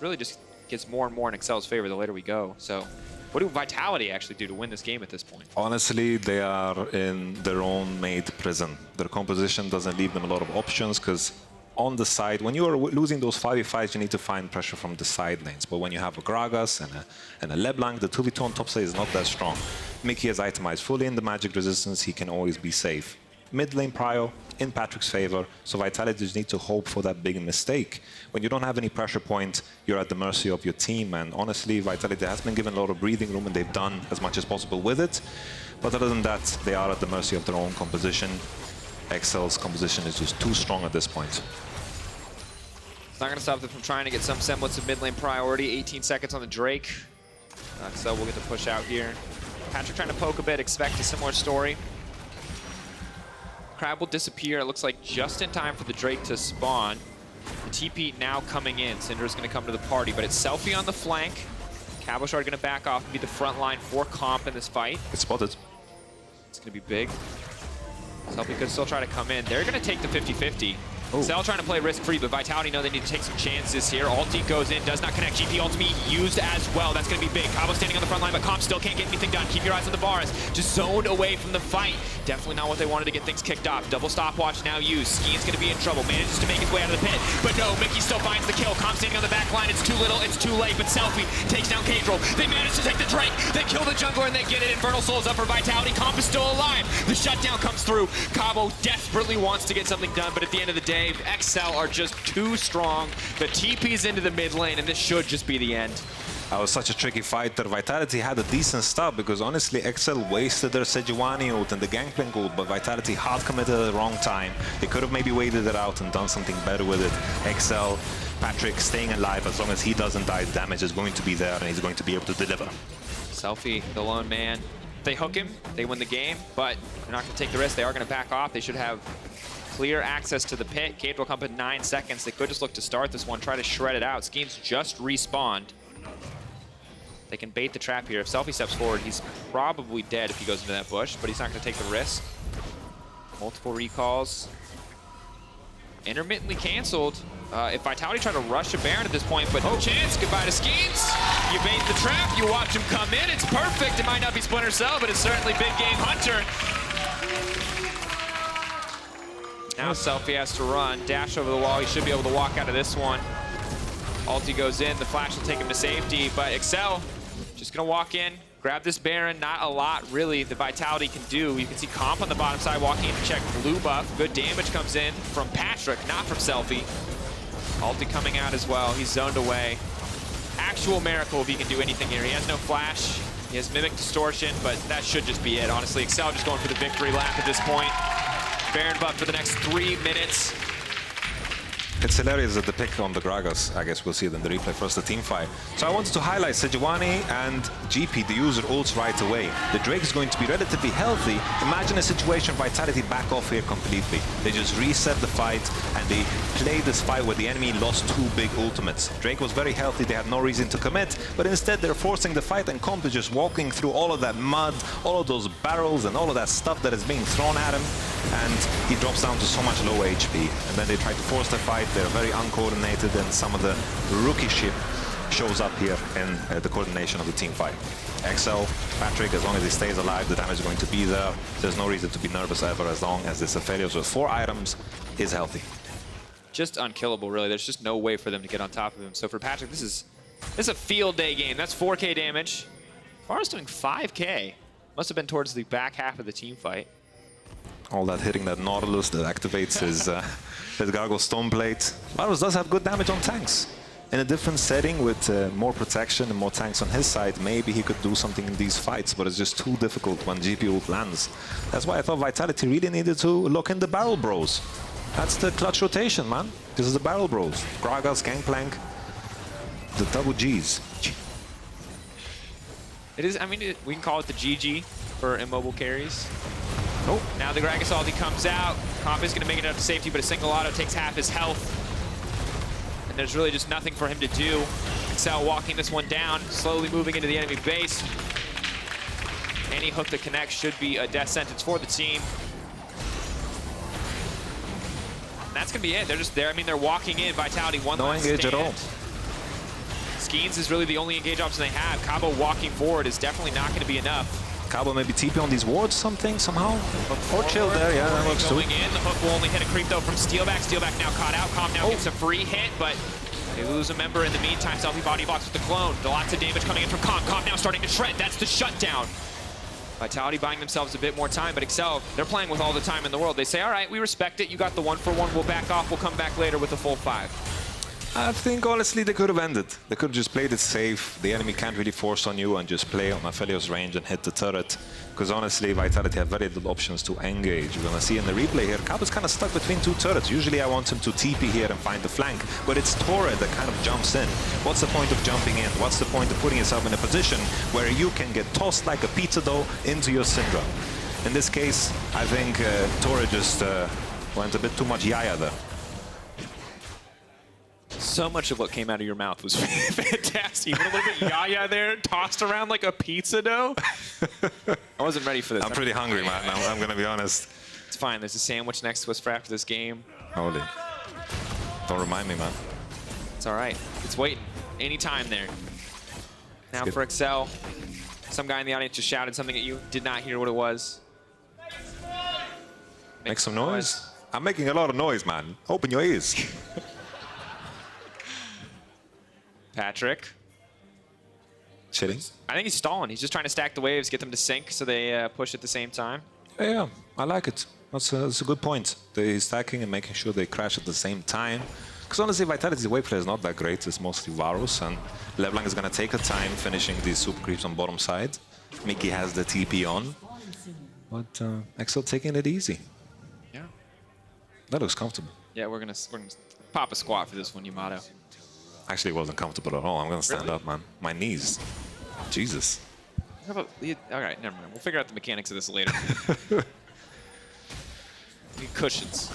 really just gets more and more in Excel's favor the later we go. So what do Vitality actually do to win this game at this point? Honestly, they are in their own made prison. Their composition doesn't leave them a lot of options because on the side, when you are losing those 5v5s, you need to find pressure from the side lanes. But when you have a GRAGAS and a LeBlanc, the 2v2 on top side is not that strong. Mickey is itemized fully in the magic resistance. He can always be safe. Mid lane prio in Patrik's favor, so Vitality just need to hope for that big mistake. When you don't have any pressure point, you're at the mercy of your team, and honestly, Vitality has been given a lot of breathing room and they've done as much as possible with it. But other than that, they are at the mercy of their own composition. XL's composition is just too strong at this point. It's not going to stop them from trying to get some semblance of mid lane priority. 18 seconds on the Drake. So we'll get to push out here. Patrik trying to poke a bit, expect a similar story. Crab will disappear, it looks like just in time for the Drake to spawn. The TP now coming in. Syndra's going to come to the party, but it's Selfie on the flank. Cabochard going to back off and be the front line for Comp in this fight. It's spotted. It's going to be big. Selfie could still try to come in. They're going to take the 50-50. Cell trying to play risk-free, but Vitality know they need to take some chances here. Ulti goes in, does not connect. GP ultimate used as well. That's going to be big. Cabo standing on the front line, but Comp still can't get anything done. Keep your eyes on the VARUS. Just zoned away from the fight. Definitely not what they wanted to get things kicked off. Double stopwatch now used. Skeanz going to be in trouble. Manages to make his way out of the pit. But no, Mickey still finds the kill. Comp standing on the back line. It's too little, it's too late. But Selfie takes down Caedrel. They manage to take the Drake. They kill the jungler and they get it. Infernal Soul's up for Vitality. Comp is still alive. The shutdown comes through. Cabo desperately wants to get something done, but at the end of the day, XL are just too strong. The TP's into the mid lane, and this should just be the end. That was such a tricky fight that Vitality had a decent start because honestly XL wasted their SEJUANI ult and the GANKPLANK ult, but Vitality hard committed at the wrong time. They could have maybe waited it out and done something better with it. XL, Patrik staying alive, as long as he doesn't die, the damage is going to be there and he's going to be able to deliver. Selfie, the lone man. If they hook him, they win the game, but they're not going to take the risk. They are going to back off. They should have clear access to the pit. Caedrel come in 9 seconds. They could just look to start this one, try to shred it out. Skeanz just respawned. They can bait the trap here. If Selfie steps forward, he's probably dead if he goes into that bush, but he's not going to take the risk. Multiple recalls. Intermittently canceled. If Vitality try to rush a Baron at this point, but no chance. Goodbye to Skeanz. You bait the trap, you watch him come in. It's perfect. It might not be Splinter Cell, but it's certainly big game Hunter. Now Selfie has to run, dash over the wall. He should be able to walk out of this one. Ulti goes in, the flash will take him to safety, but Excel just gonna walk in, grab this Baron. Not a lot, really, the Vitality can do. You can see Comp on the bottom side walking in to check blue buff. Good damage comes in from Patrik, not from Selfie. Ulti coming out as well, he's zoned away. Actual miracle if he can do anything here. He has no flash, he has Mimic Distortion, but that should just be it. Honestly, Excel just going for the victory lap at this point. Baron buff for the next 3 minutes. It's hilarious that the pick on the GRAGAS, I guess we'll see it in the replay, first the team fight. So I wanted to highlight SEJUANI and GP, the user ults right away. The Drake is going to be relatively healthy. Imagine a situation Vitality back off here completely. They just reset the fight and they played this fight where the enemy lost 2 big ultimates. Drake was very healthy, they had no reason to commit, but instead they're forcing the fight and Comp is just walking through all of that mud, all of those barrels and all of that stuff that is being thrown at him, and he drops down to so much low HP. And then they try to force the fight. They're very uncoordinated, and some of the rookie shit shows up here in the coordination of the team fight. XL, Patrik, as long as he stays alive, the damage is going to be there. There's no reason to be nervous ever, as long as this APHELIOS with 4 items is healthy. Just unkillable, really. There's just no way for them to get on top of him. So for Patrik, this is a field day game. That's 4K damage. VARUS doing 5K. Must have been towards the back half of the team fight. All that hitting that Nautilus that activates his Gargoyle Stone Plate. VARUS does have good damage on tanks. In a different setting with more protection and more tanks on his side, maybe he could do something in these fights, but it's just too difficult when GP ult lands. That's why I thought Vitality really needed to lock in the Barrel Bros. That's the clutch rotation, man. This is the Barrel Bros. GRAGAS, GANKPLANK, the double Gs. It is, I mean, we can call it the GG for immobile carries. Oh, now the GRAGAS ulti comes out. Comp is going to make it up to safety, but a single auto takes half his health. And there's really just nothing for him to do. Excel walking this one down, slowly moving into the enemy base. Any hook that connects should be a death sentence for the team. And that's going to be it. They're just there. I mean, they're walking in. Vitality, one last engage stand. at all. Skeanz is really the only engage option they have. Cabo walking forward is definitely not going to be enough. Cabo maybe TP on these wards somehow. Or chill there, yeah, that works too. Going in, the hook will only hit a creep though from Steelback. Steelback now caught out. Comp now gets a free hit, but they lose a member in the meantime. Selfie body blocks with the clone. Lots of damage coming in from Comp. Comp now starting to shred. That's the shutdown. Vitality buying themselves a bit more time, but Excel, they're playing with all the time in the world. They say, all right, we respect it. You got the 1-for-1. We'll back off. We'll come back later with the full 5. I think, honestly, they could have ended. They could have just played it safe. The enemy can't really force on you and just play on APHELIOS range and hit the turret. Because, honestly, Vitality have very little options to engage. We're going to see in the replay here, Cabo's kind of stuck between 2 turrets. Usually, I want him to TP here and find the flank. But it's turret that kind of jumps in. What's the point of jumping in? What's the point of putting yourself in a position where you can get tossed like a pizza dough into your Syndra? In this case, I think turret just went a bit too much yaya there. So much of what came out of your mouth was fantastic. You went a little bit yaya there, tossed around like a pizza dough. I wasn't ready for this. I'm pretty hungry, man. I'm going to be honest. It's fine. There's a sandwich next to us for after this game. Holy. Don't remind me, man. It's all right. It's waiting. Anytime there. Now good. for Excel. Some guy in the audience just shouted something at you. Did not hear what it was. Make some noise. I'm making a lot of noise, man. Open your ears. Patrik. Chilling. I think he's stalling. He's just trying to stack the waves, get them to sync so they push at the same time. Yeah, I like it. That's a good point. They're stacking and making sure they crash at the same time. Because honestly, Vitality's wave play is not that great. It's mostly VARUS, and LeBlanc is going to take a time finishing these super creeps on bottom side. Mickey has the TP on. But Excel taking it easy. Yeah. That looks comfortable. Yeah, we're gonna pop a squat for this one, Yamato. Actually, it wasn't comfortable at all. I'm going to stand Really? up, man. My knees. Jesus. How about, all right, never mind. We'll figure out the mechanics of this later. Need cushions.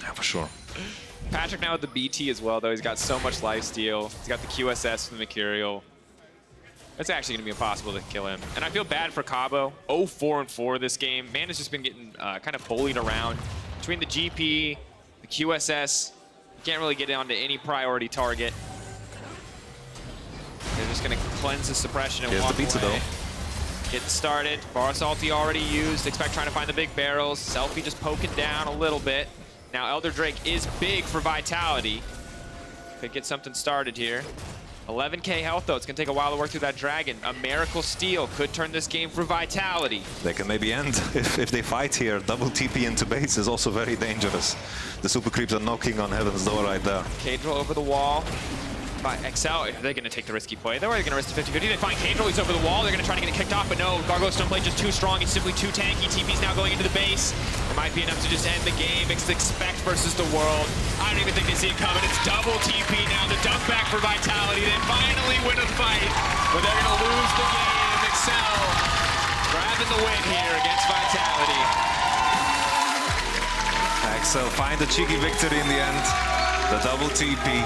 Yeah, for sure. Patrik now with the BT as well, though. He's got so much lifesteal. He's got the QSS from the Mercurial. It's actually going to be impossible to kill him. And I feel bad for Cabo. 0-4-4 this game. Man has just been getting kind of bullied around. Between the GP, the QSS, can't really get onto any priority target. They're just going to cleanse the suppression and Here's walk the pizza, away. though. Getting started. VARUS ulti already used. Expect trying to find the big barrels. Selfie just poking down a little bit. Now Elder Drake is big for Vitality. Could get something started here. 11k health though. It's going to take a while to work through that dragon. A Miracle Steal could turn this game for Vitality. They can maybe end if they fight here. Double TP into base is also very dangerous. The super creeps are knocking on Heaven's door right there. Caedrel over the wall. By Excel, they're going to take the risky play. They're already going to risk the 50-50. They find Caedrel, he's over the wall. They're going to try to get it kicked off, but no. Gargoyle's stone play just too strong. He's simply too tanky. TP's now going into the base. It might be enough to just end the game. It's Expect versus the world. I don't even think they see it coming. It's double TP now. The dump back for Vitality. They finally win a fight, but they're going to lose the game. Excel grabbing the win here against Vitality. Excel find the cheeky victory in the end. The double TP.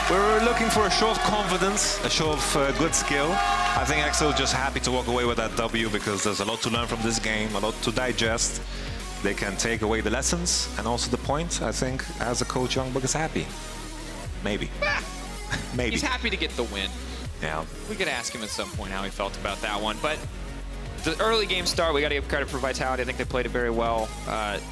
We're looking for a show of confidence, a show of good skill. I think Excel just happy to walk away with that W because there's a lot to learn from this game, a lot to digest. They can take away the lessons and also the point. I think as a coach, Youngbuck is happy. Maybe. Maybe. He's happy to get the win. Yeah. We could ask him at some point how he felt about that one, but the early game start, we got to give credit for Vitality. I think they played it very well.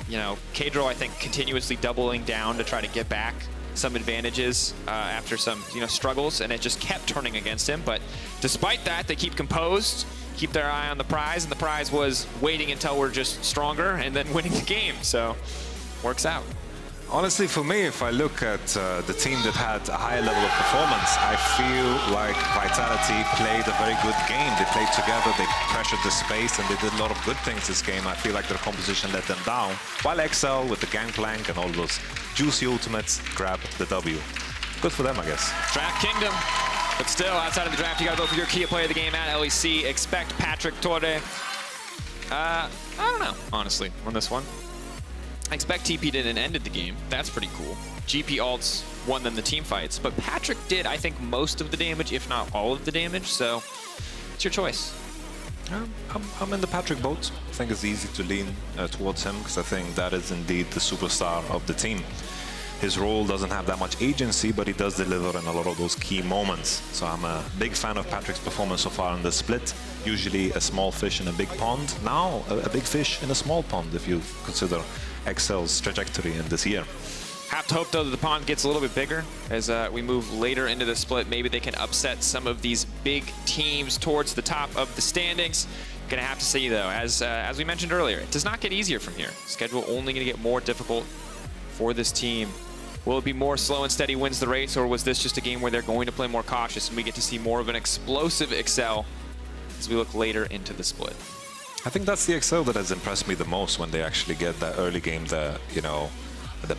You know, Caedrel, I think, continuously doubling down to try to get back some advantages after some struggles, and it just kept turning against him. But despite that, they keep composed, keep their eye on the prize, and the prize was waiting until we're just stronger and then winning the game. So works out. Honestly, for me, if I look at the team that had a higher level of performance, I feel like Vitality played a very good game. They played together, they pressured the space, and they did a lot of good things this game. I feel like their composition let them down, while Excel, with the Gangplank and all those juicy ultimates, grabbed the W. Good for them, I guess. Draft Kingdom. But still, outside of the draft, you got to vote for your key player of the game at LEC. Expect Patrik Torre. I don't know, honestly, on this one. I expect TP didn't ended the game. That's pretty cool. GP ults won them the team fights, but Patrik did, I think, most of the damage, if not all of the damage, so it's your choice. I'm in the Patrik boat. I think it's easy to lean towards him because I think that is indeed the superstar of the team. His role doesn't have that much agency, but he does deliver in a lot of those key moments. So I'm a big fan of Patrik's performance so far in the split. Usually a small fish in a big pond. Now a big fish in a small pond, if you consider Excel's trajectory in this year. Have to hope, though, that the pond gets a little bit bigger as we move later into the split. Maybe they can upset some of these big teams towards the top of the standings. Gonna have to see, though, as we mentioned earlier, it does not get easier from here. Schedule only gonna get more difficult for this team. Will it be more slow and steady wins the race, or was this just a game where they're going to play more cautious and we get to see more of an explosive Excel as we look later into the split? I think that's the Excel that has impressed me the most when they actually get that early game, the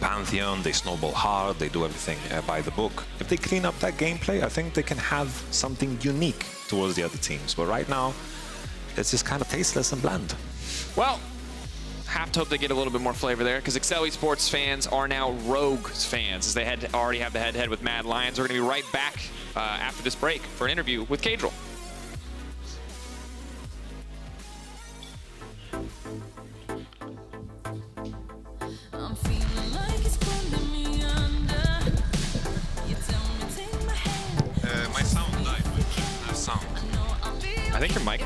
Pantheon, they snowball hard, they do everything by the book. If they clean up that gameplay, I think they can have something unique towards the other teams. But right now, it's just kind of tasteless and bland. Well, have to hope they get a little bit more flavor there, because Excel Esports fans are now Rogues fans, as they already have the head-to-head with Mad Lions. We're going to be right back after this break for an interview with Caedrel. I'm feeling like it's pulling me out. I think your mic.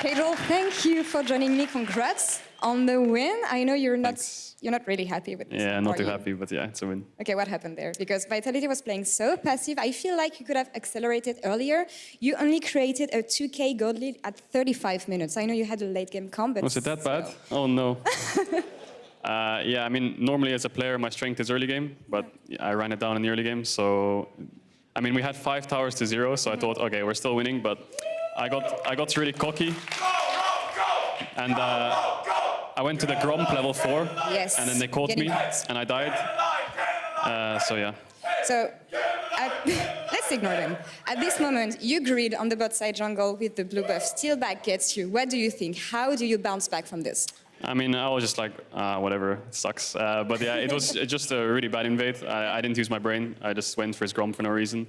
Caedrel, thank you for joining me. Congrats on the win. I know you're not really happy with this. Yeah, not too you? happy, but yeah, it's a win. Okay, what happened there? Because Vitality was playing so passive. I feel like you could have accelerated earlier. You only created a 2K gold lead at 35 minutes. I know you had a late game comp, but Was it that bad? Oh no. Yeah, I mean, normally as a player, my strength is early game, but I ran it down in the early game. So, I mean, we had 5 towers to 0, so I thought, okay, we're still winning, but I got really cocky. And I went to the Gromp level 4, yes, and then they caught me, and I died. So yeah. So let's ignore them. At this moment, you grid on the bot side jungle with the blue buff. Steelback gets you. What do you think? How do you bounce back from this? I mean, I was just like, whatever, it sucks. But yeah, it was just a really bad invade. I didn't use my brain. I just went for his Gromp for no reason.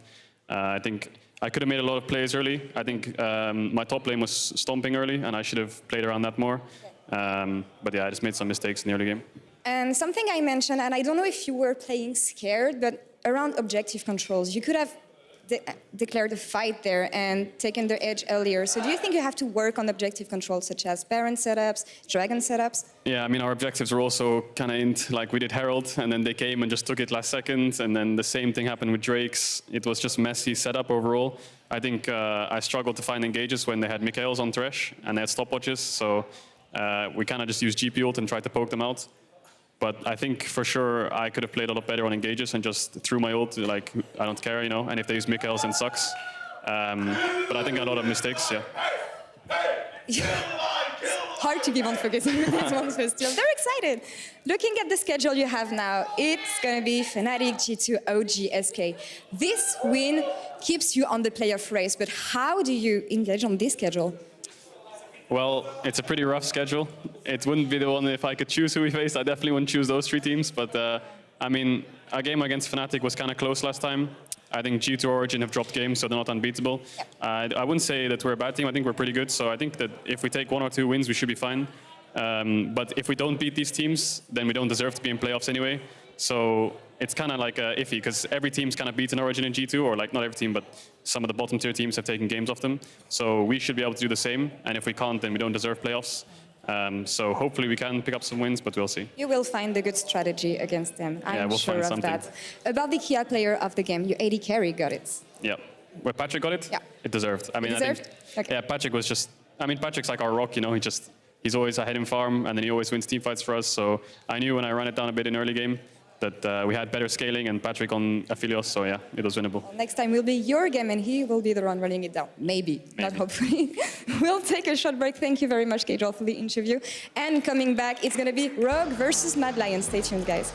I think I could have made a lot of plays early. I think my top lane was stomping early, and I should have played around that more. But yeah, I just made some mistakes in the early game. And something I mentioned, and I don't know if you were playing scared, but around objective controls, you could have declared a fight there and taken the edge earlier. So do you think you have to work on objective controls such as Baron setups, Dragon setups? Yeah, I mean, our objectives were also kind of int, like we did Herald, and then they came and just took it last second, and then the same thing happened with Drakes. It was just messy setup overall. I think I struggled to find engages when they had Michaels on Thresh, and they had stopwatches, so we kind of just used GP ult and tried to poke them out. But I think for sure I could have played a lot better on engages and just threw my ult, like, I don't care, you know, and if they use Michaels, then sucks. But I think a lot of mistakes, yeah. Hard to keep on forgetting these ones, but still, they're excited. Looking at the schedule you have now, it's going to be Fnatic, G2, OG, SK. This win keeps you on the playoff race, but how do you engage on this schedule? Well, it's a pretty rough schedule. It wouldn't be the one if I could choose who we face. I definitely wouldn't choose those 3 teams. But I mean, our game against Fnatic was kind of close last time. I think G2 Origin have dropped games, so they're not unbeatable. I wouldn't say that we're a bad team. I think we're pretty good. So I think that if we take 1 or 2 wins, we should be fine. But if we don't beat these teams, then we don't deserve to be in playoffs anyway. So it's kind of like iffy, because every team's kind of beaten Origin in G2, or like not every team, but some of the bottom tier teams have taken games off them. So we should be able to do the same. And if we can't, then we don't deserve playoffs. So hopefully we can pick up some wins, but we'll see. You will find a good strategy against them. I'm we'll sure find of something. that. About the key player of the game, your AD carry got it. Yeah. Where Patrik got it? Yeah. It deserved. I mean, Deserved? I think, Okay. yeah, Patrik was just, I mean, Patrik's like our rock, you know, he's always ahead in farm, and then he always wins team fights for us. So I knew when I ran it down a bit in early game that we had better scaling, and Patrik on APHELIOS, so yeah, it was winnable. Next time will be your game, and he will be the one running it down. Maybe. Not hopefully. We'll take a short break. Thank you very much, Caedrel, for the interview. And coming back, it's going to be Rogue versus Mad Lion. Stay tuned, guys.